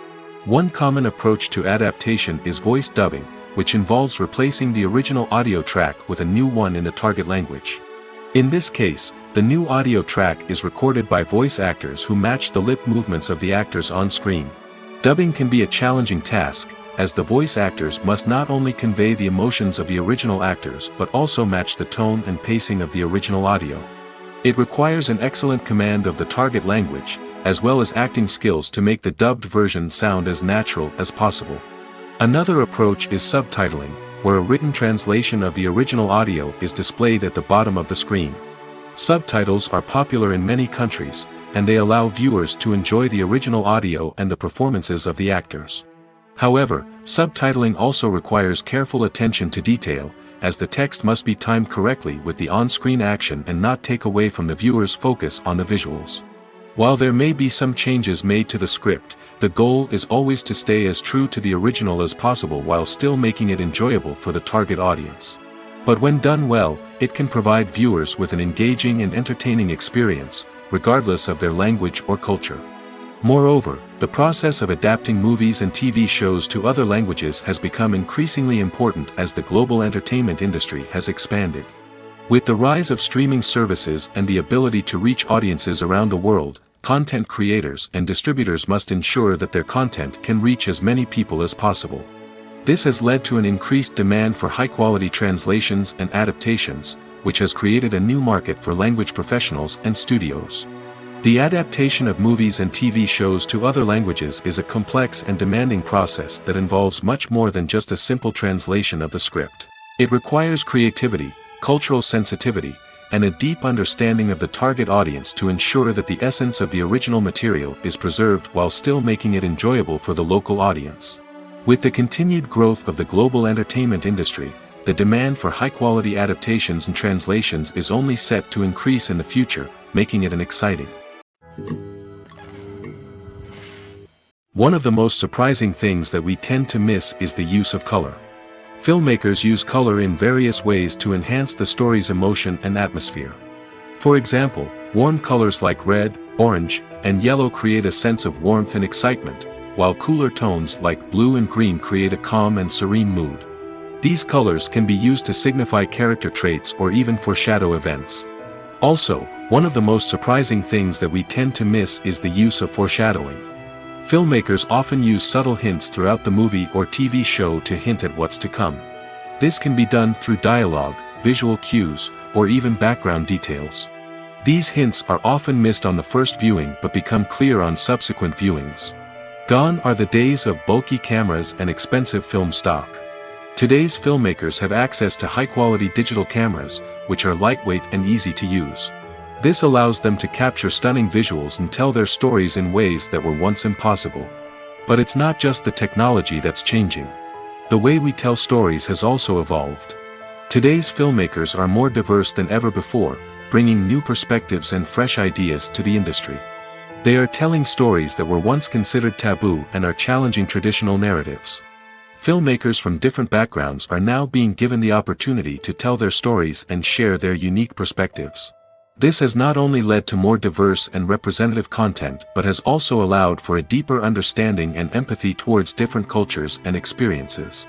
One common approach to adaptation is voice dubbing, which involves replacing the original audio track with a new one in the target language. In this case, the new audio track is recorded by voice actors who match the lip movements of the actors on screen. Dubbing can be a challenging task, as the voice actors must not only convey the emotions of the original actors but also match the tone and pacing of the original audio. It requires an excellent command of the target language, as well as acting skills to make the dubbed version sound as natural as possible. Another approach is subtitling, where a written translation of the original audio is displayed at the bottom of the screen. Subtitles are popular in many countries, and they allow viewers to enjoy the original audio and the performances of the actors. However, subtitling also requires careful attention to detail, as the text must be timed correctly with the on-screen action and not take away from the viewer's focus on the visuals. While there may be some changes made to the script, the goal is always to stay as true to the original as possible while still making it enjoyable for the target audience. But when done well, it can provide viewers with an engaging and entertaining experience, regardless of their language or culture. Moreover, the process of adapting movies and TV shows to other languages has become increasingly important as the global entertainment industry has expanded. With the rise of streaming services and the ability to reach audiences around the world, content creators and distributors must ensure that their content can reach as many people as possible. This has led to an increased demand for high-quality translations and adaptations, which has created a new market for language professionals and studios. The adaptation of movies and TV shows to other languages is a complex and demanding process that involves much more than just a simple translation of the script. It requires creativity, cultural sensitivity, and a deep understanding of the target audience to ensure that the essence of the original material is preserved while still making it enjoyable for the local audience. With the continued growth of the global entertainment industry, the demand for high-quality adaptations and translations is only set to increase in the future, making it an exciting. One of the most surprising things that we tend to miss is the use of color. Filmmakers use color in various ways to enhance the story's emotion and atmosphere. For example, warm colors like red, orange, and yellow create a sense of warmth and excitement, while cooler tones like blue and green create a calm and serene mood. These colors can be used to signify character traits or even foreshadow events. Also, one of the most surprising things that we tend to miss is the use of foreshadowing. Filmmakers often use subtle hints throughout the movie or TV show to hint at what's to come. This can be done through dialogue, visual cues, or even background details. These hints are often missed on the first viewing but become clear on subsequent viewings. Gone are the days of bulky cameras and expensive film stock. Today's filmmakers have access to high-quality digital cameras, which are lightweight and easy to use. This allows them to capture stunning visuals and tell their stories in ways that were once impossible. But it's not just the technology that's changing. The way we tell stories has also evolved. Today's filmmakers are more diverse than ever before, bringing new perspectives and fresh ideas to the industry. They are telling stories that were once considered taboo and are challenging traditional narratives. Filmmakers from different backgrounds are now being given the opportunity to tell their stories and share their unique perspectives. This has not only led to more diverse and representative content but has also allowed for a deeper understanding and empathy towards different cultures and experiences.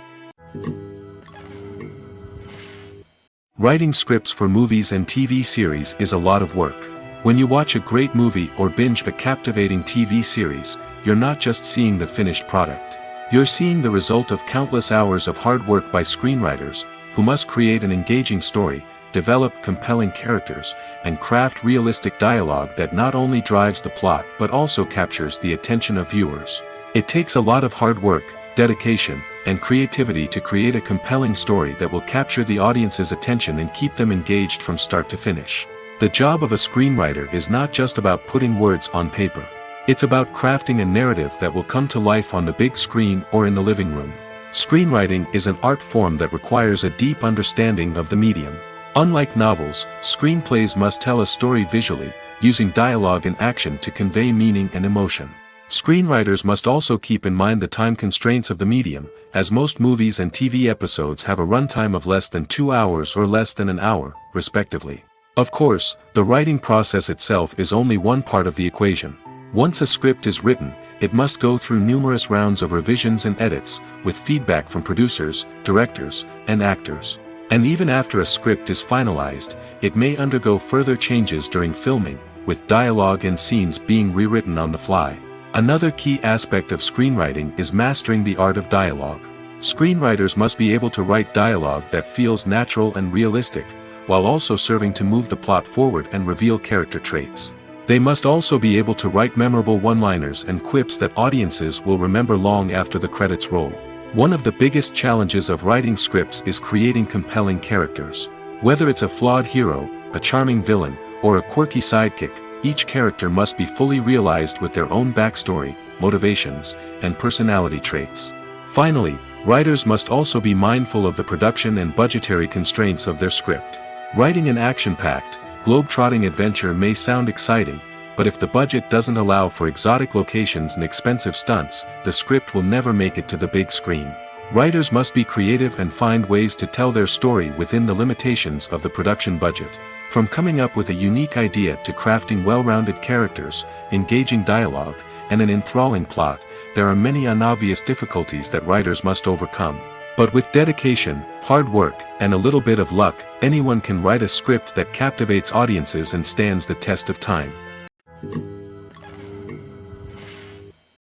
Writing scripts for movies and TV series is a lot of work. When you watch a great movie or binge a captivating TV series, you're not just seeing the finished product. You're seeing the result of countless hours of hard work by screenwriters, who must create an engaging story, develop compelling characters, and craft realistic dialogue that not only drives the plot but also captures the attention of viewers. It takes a lot of hard work, dedication, and creativity to create a compelling story that will capture the audience's attention and keep them engaged from start to finish. The job of a screenwriter is not just about putting words on paper. It's about crafting a narrative that will come to life on the big screen or in the living room. Screenwriting is an art form that requires a deep understanding of the medium. Unlike novels, screenplays must tell a story visually, using dialogue and action to convey meaning and emotion. Screenwriters must also keep in mind the time constraints of the medium, as most movies and TV episodes have a runtime of less than 2 hours or less than an hour, respectively. Of course, the writing process itself is only one part of the equation. Once a script is written, it must go through numerous rounds of revisions and edits, with feedback from producers, directors, and actors. And even after a script is finalized, it may undergo further changes during filming, with dialogue and scenes being rewritten on the fly. Another key aspect of screenwriting is mastering the art of dialogue. Screenwriters must be able to write dialogue that feels natural and realistic, while also serving to move the plot forward and reveal character traits. They must also be able to write memorable one-liners and quips that audiences will remember long after the credits roll. One of the biggest challenges of writing scripts is creating compelling characters. Whether it's a flawed hero, a charming villain, or a quirky sidekick, each character must be fully realized with their own backstory, motivations, and personality traits. Finally, writers must also be mindful of the production and budgetary constraints of their script. Writing an action-packed, globe-trotting adventure may sound exciting, but if the budget doesn't allow for exotic locations and expensive stunts, the script will never make it to the big screen. Writers must be creative and find ways to tell their story within the limitations of the production budget. From coming up with a unique idea to crafting well-rounded characters, engaging dialogue, and an enthralling plot, there are many unobvious difficulties that writers must overcome. But with dedication, hard work, and a little bit of luck, anyone can write a script that captivates audiences and stands the test of time.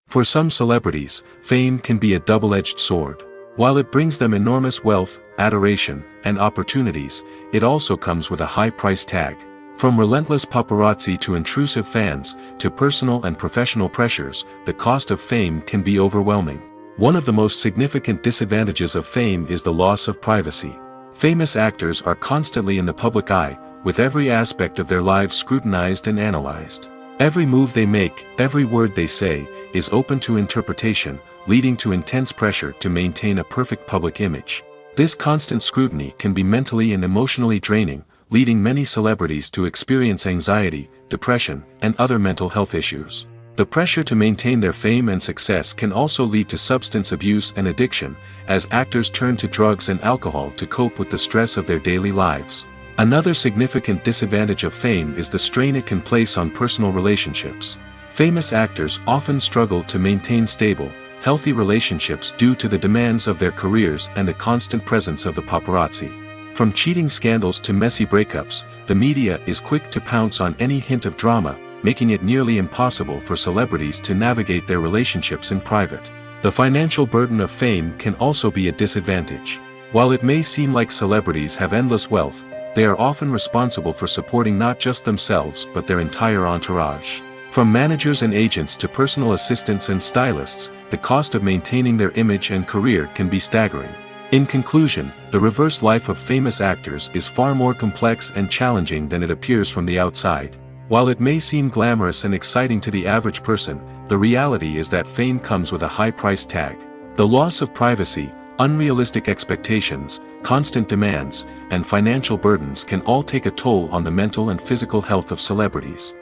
For some celebrities, fame can be a double-edged sword. While it brings them enormous wealth, adoration, and opportunities, it also comes with a high price tag. From relentless paparazzi to intrusive fans, to personal and professional pressures, the cost of fame can be overwhelming. One of the most significant disadvantages of fame is the loss of privacy. Famous actors are constantly in the public eye, with every aspect of their lives scrutinized and analyzed. Every move they make, every word they say, is open to interpretation, leading to intense pressure to maintain a perfect public image. This constant scrutiny can be mentally and emotionally draining, leading many celebrities to experience anxiety, depression, and other mental health issues. The pressure to maintain their fame and success can also lead to substance abuse and addiction, as actors turn to drugs and alcohol to cope with the stress of their daily lives. Another significant disadvantage of fame is the strain it can place on personal relationships. Famous actors often struggle to maintain stable, healthy relationships due to the demands of their careers and the constant presence of the paparazzi. From cheating scandals to messy breakups, the media is quick to pounce on any hint of drama, making it nearly impossible for celebrities to navigate their relationships in private. The financial burden of fame can also be a disadvantage. While it may seem like celebrities have endless wealth, they are often responsible for supporting not just themselves but their entire entourage. From managers and agents to personal assistants and stylists, the cost of maintaining their image and career can be staggering. In conclusion, the reverse life of famous actors is far more complex and challenging than it appears from the outside. While it may seem glamorous and exciting to the average person, the reality is that fame comes with a high price tag. The loss of privacy, unrealistic expectations, constant demands, and financial burdens can all take a toll on the mental and physical health of celebrities.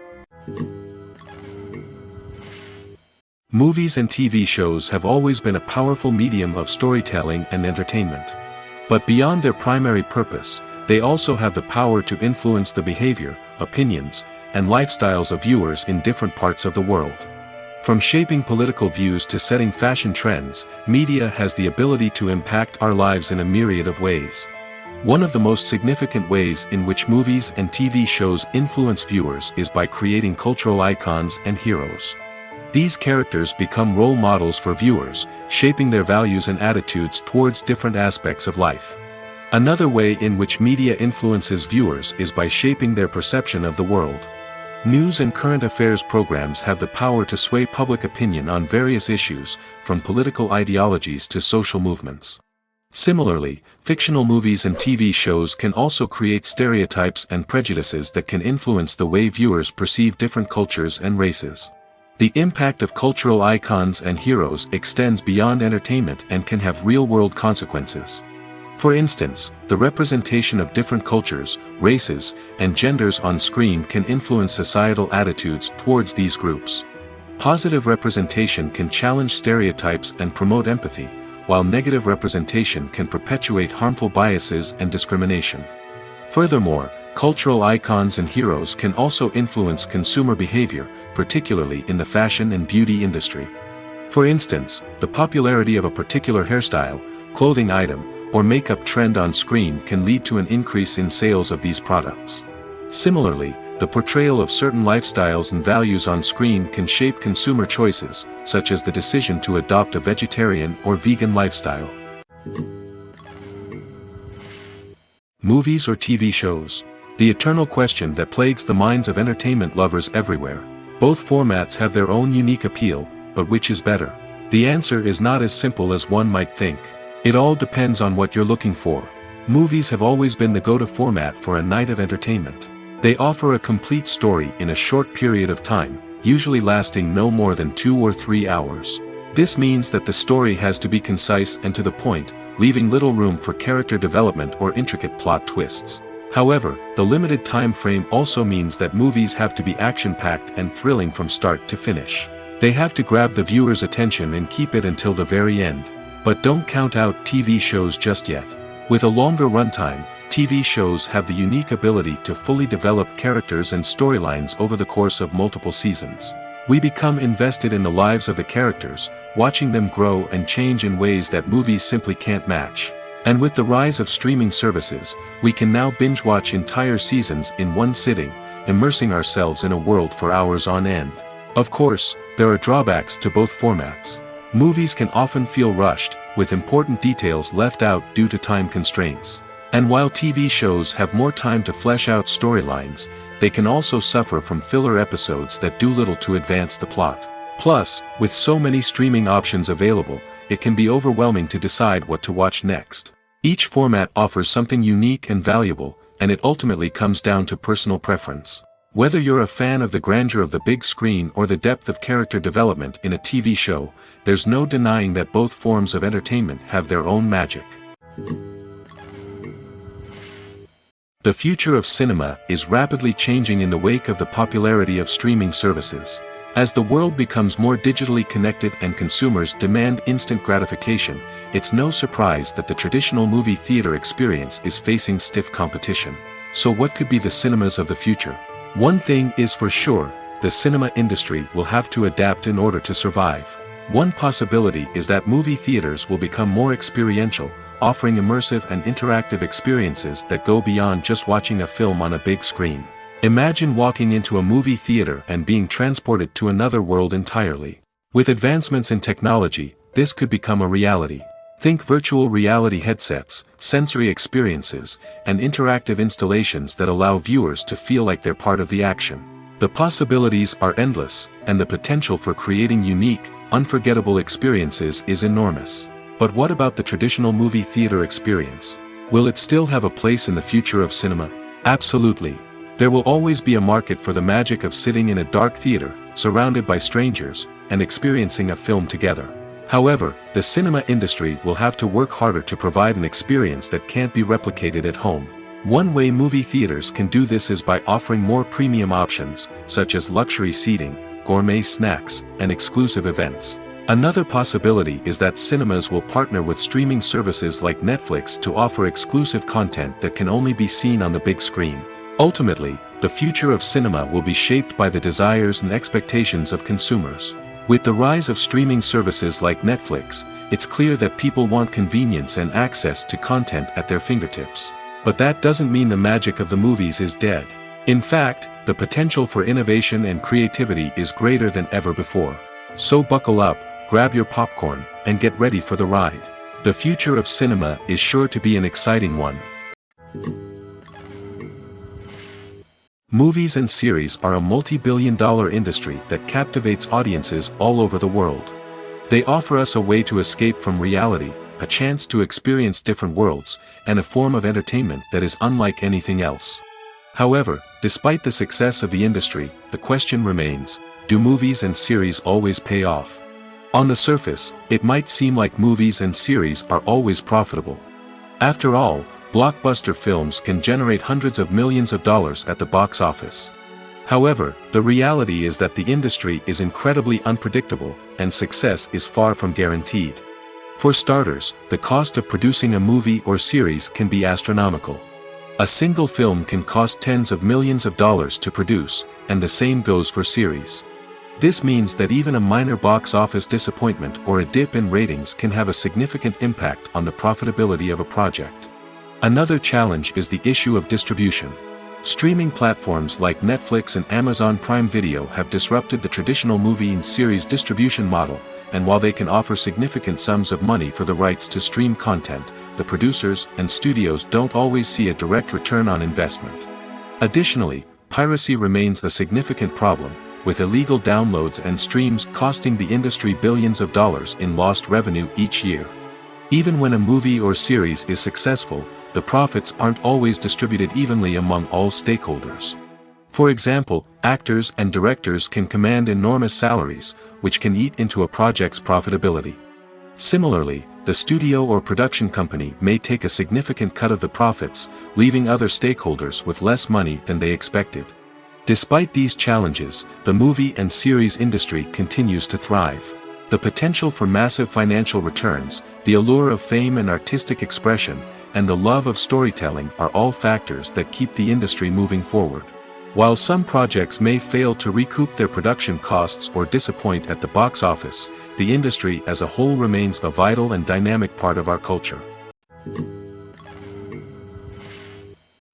Movies and TV shows have always been a powerful medium of storytelling and entertainment. But beyond their primary purpose, they also have the power to influence the behavior, opinions, and lifestyles of viewers in different parts of the world. From shaping political views to setting fashion trends, media has the ability to impact our lives in a myriad of ways. One of the most significant ways in which movies and TV shows influence viewers is by creating cultural icons and heroes. These characters become role models for viewers, shaping their values and attitudes towards different aspects of life. Another way in which media influences viewers is by shaping their perception of the world. News and current affairs programs have the power to sway public opinion on various issues, from political ideologies to social movements. Similarly, fictional movies and TV shows can also create stereotypes and prejudices that can influence the way viewers perceive different cultures and races. The impact of cultural icons and heroes extends beyond entertainment and can have real-world consequences. For instance, the representation of different cultures, races, and genders on screen can influence societal attitudes towards these groups. Positive representation can challenge stereotypes and promote empathy, while negative representation can perpetuate harmful biases and discrimination. Furthermore, cultural icons and heroes can also influence consumer behavior, particularly in the fashion and beauty industry. For instance, the popularity of a particular hairstyle, clothing item, or makeup trend on screen can lead to an increase in sales of these products. Similarly, the portrayal of certain lifestyles and values on screen can shape consumer choices, such as the decision to adopt a vegetarian or vegan lifestyle. Movies or TV shows? The eternal question that plagues the minds of entertainment lovers everywhere. Both formats have their own unique appeal, but which is better? The answer is not as simple as one might think. It all depends on what you're looking for. Movies have always been the go-to format for a night of entertainment. They offer a complete story in a short period of time, usually lasting no more than 2 or 3 hours. This means that the story has to be concise and to the point, leaving little room for character development or intricate plot twists. However, the limited time frame also means that movies have to be action-packed and thrilling from start to finish. They have to grab the viewer's attention and keep it until the very end. But don't count out TV shows just yet. With a longer runtime, TV shows have the unique ability to fully develop characters and storylines over the course of multiple seasons. We become invested in the lives of the characters, watching them grow and change in ways that movies simply can't match. And with the rise of streaming services, we can now binge-watch entire seasons in one sitting, immersing ourselves in a world for hours on end. Of course, there are drawbacks to both formats. Movies can often feel rushed, with important details left out due to time constraints. And while TV shows have more time to flesh out storylines, they can also suffer from filler episodes that do little to advance the plot. Plus, with so many streaming options available, it can be overwhelming to decide what to watch next. Each format offers something unique and valuable, and it ultimately comes down to personal preference. Whether you're a fan of the grandeur of the big screen or the depth of character development in a TV show, there's no denying that both forms of entertainment have their own magic. The future of cinema is rapidly changing in the wake of the popularity of streaming services. As the world becomes more digitally connected and consumers demand instant gratification, it's no surprise that the traditional movie theater experience is facing stiff competition. So what could be the cinemas of the future? One thing is for sure, the cinema industry will have to adapt in order to survive. One possibility is that movie theaters will become more experiential, offering immersive and interactive experiences that go beyond just watching a film on a big screen. Imagine walking into a movie theater and being transported to another world entirely. With advancements in technology, this could become a reality. Think virtual reality headsets, sensory experiences, and interactive installations that allow viewers to feel like they're part of the action. The possibilities are endless, and the potential for creating unique, unforgettable experiences is enormous. But what about the traditional movie theater experience? Will it still have a place in the future of cinema? Absolutely. There will always be a market for the magic of sitting in a dark theater, surrounded by strangers, and experiencing a film together. However, the cinema industry will have to work harder to provide an experience that can't be replicated at home. One way movie theaters can do this is by offering more premium options, such as luxury seating, gourmet snacks, and exclusive events. Another possibility is that cinemas will partner with streaming services like Netflix to offer exclusive content that can only be seen on the big screen. Ultimately, the future of cinema will be shaped by the desires and expectations of consumers. With the rise of streaming services like Netflix, it's clear that people want convenience and access to content at their fingertips. But that doesn't mean the magic of the movies is dead. In fact, the potential for innovation and creativity is greater than ever before. So buckle up, grab your popcorn, and get ready for the ride. The future of cinema is sure to be an exciting one. Movies and series are a multi-billion-dollar industry that captivates audiences all over the world. They offer us a way to escape from reality, a chance to experience different worlds, and a form of entertainment that is unlike anything else. However, despite the success of the industry, the question remains, do movies and series always pay off? On the surface, it might seem like movies and series are always profitable. After all, blockbuster films can generate hundreds of millions of dollars at the box office. However, the reality is that the industry is incredibly unpredictable, and success is far from guaranteed. For starters, the cost of producing a movie or series can be astronomical. A single film can cost tens of millions of dollars to produce, and the same goes for series. This means that even a minor box office disappointment or a dip in ratings can have a significant impact on the profitability of a project. Another challenge is the issue of distribution. Streaming platforms like Netflix and Amazon Prime Video have disrupted the traditional movie and series distribution model, and while they can offer significant sums of money for the rights to stream content, the producers and studios don't always see a direct return on investment. Additionally, piracy remains a significant problem, with illegal downloads and streams costing the industry billions of dollars in lost revenue each year. Even when a movie or series is successful, the profits aren't always distributed evenly among all stakeholders. For example, actors and directors can command enormous salaries, which can eat into a project's profitability. Similarly, the studio or production company may take a significant cut of the profits, leaving other stakeholders with less money than they expected. Despite these challenges, the movie and series industry continues to thrive. The potential for massive financial returns, the allure of fame and artistic expression, and the love of storytelling are all factors that keep the industry moving forward. While some projects may fail to recoup their production costs or disappoint at the box office, the industry as a whole remains a vital and dynamic part of our culture.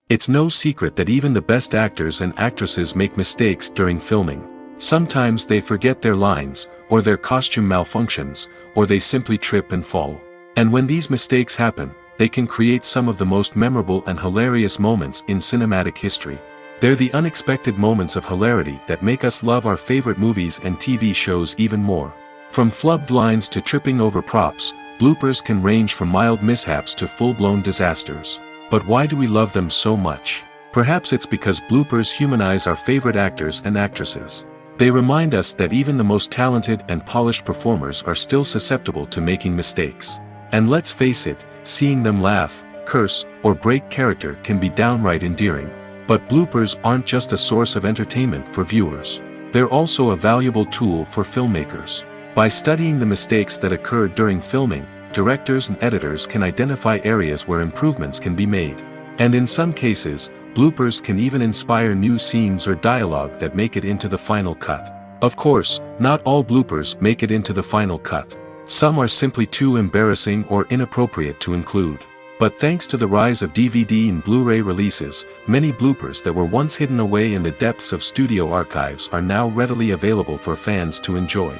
It's no secret that even the best actors and actresses make mistakes during filming. Sometimes they forget their lines, or their costume malfunctions, or they simply trip and fall. And when these mistakes happen, they can create some of the most memorable and hilarious moments in cinematic history. They're the unexpected moments of hilarity that make us love our favorite movies and TV shows even more. From flubbed lines to tripping over props, bloopers can range from mild mishaps to full-blown disasters. But why do we love them so much? Perhaps it's because bloopers humanize our favorite actors and actresses. They remind us that even the most talented and polished performers are still susceptible to making mistakes. And let's face it, seeing them laugh, curse, or break character can be downright endearing. But bloopers aren't just a source of entertainment for viewers. They're also a valuable tool for filmmakers. By studying the mistakes that occurred during filming, directors and editors can identify areas where improvements can be made. And in some cases, bloopers can even inspire new scenes or dialogue that make it into the final cut. Of course, not all bloopers make it into the final cut. Some are simply too embarrassing or inappropriate to include. But thanks to the rise of DVD and Blu-ray releases, many bloopers that were once hidden away in the depths of studio archives are now readily available for fans to enjoy.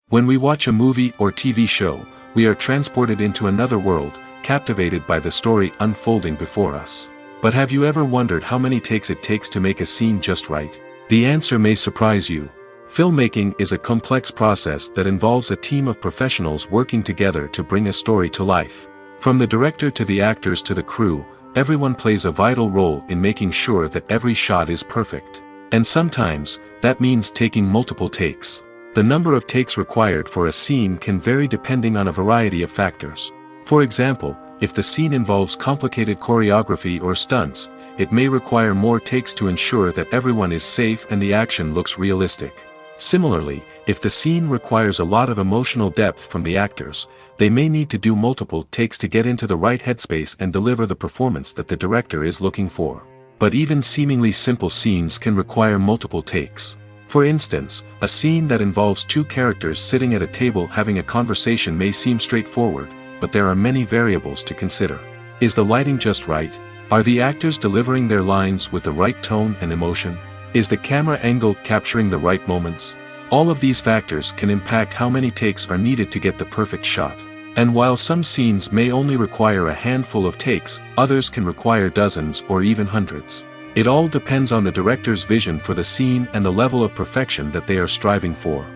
When we watch a movie or TV show, we are transported into another world, captivated by the story unfolding before us. But have you ever wondered how many takes it takes to make a scene just right? The answer may surprise you. Filmmaking is a complex process that involves a team of professionals working together to bring a story to life. From the director to the actors to the crew, everyone plays a vital role in making sure that every shot is perfect. And sometimes, that means taking multiple takes. The number of takes required for a scene can vary depending on a variety of factors. For example, if the scene involves complicated choreography or stunts, it may require more takes to ensure that everyone is safe and the action looks realistic. Similarly, if the scene requires a lot of emotional depth from the actors, they may need to do multiple takes to get into the right headspace and deliver the performance that the director is looking for. But even seemingly simple scenes can require multiple takes. For instance, a scene that involves two characters sitting at a table having a conversation may seem straightforward, but there are many variables to consider. Is the lighting just right? Are the actors delivering their lines with the right tone and emotion? Is the camera angle capturing the right moments? All of these factors can impact how many takes are needed to get the perfect shot. And while some scenes may only require a handful of takes, others can require dozens or even hundreds. It all depends on the director's vision for the scene and the level of perfection that they are striving for.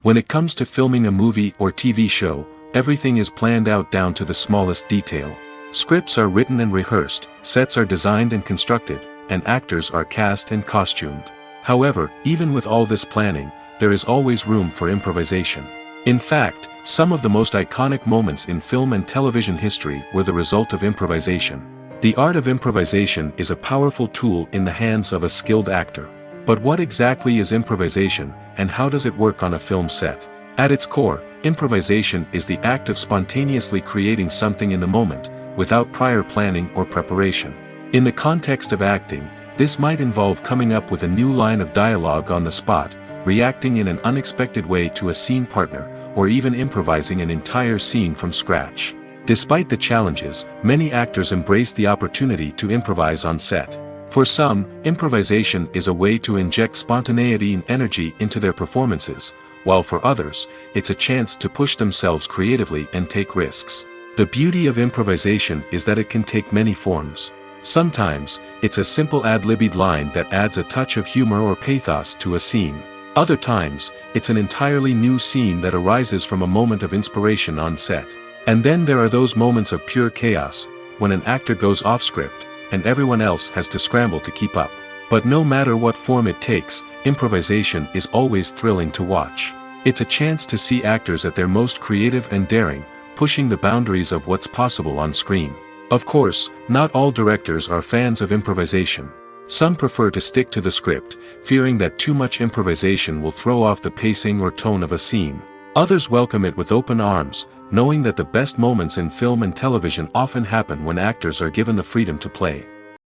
When it comes to filming a movie or TV show, everything is planned out down to the smallest detail. Scripts are written and rehearsed, sets are designed and constructed, and actors are cast and costumed. However, even with all this planning, there is always room for improvisation. In fact, some of the most iconic moments in film and television history were the result of improvisation. The art of improvisation is a powerful tool in the hands of a skilled actor. But what exactly is improvisation, and how does it work on a film set? At its core, improvisation is the act of spontaneously creating something in the moment, without prior planning or preparation. In the context of acting, this might involve coming up with a new line of dialogue on the spot, reacting in an unexpected way to a scene partner, or even improvising an entire scene from scratch. Despite the challenges, many actors embrace the opportunity to improvise on set. For some, improvisation is a way to inject spontaneity and energy into their performances, while for others, it's a chance to push themselves creatively and take risks. The beauty of improvisation is that it can take many forms. Sometimes, it's a simple ad-libbed line that adds a touch of humor or pathos to a scene. Other times, it's an entirely new scene that arises from a moment of inspiration on set. And then there are those moments of pure chaos, when an actor goes off script, and everyone else has to scramble to keep up. But no matter what form it takes, improvisation is always thrilling to watch. It's a chance to see actors at their most creative and daring, pushing the boundaries of what's possible on screen. Of course, not all directors are fans of improvisation. Some prefer to stick to the script, fearing that too much improvisation will throw off the pacing or tone of a scene. Others welcome it with open arms, knowing that the best moments in film and television often happen when actors are given the freedom to play.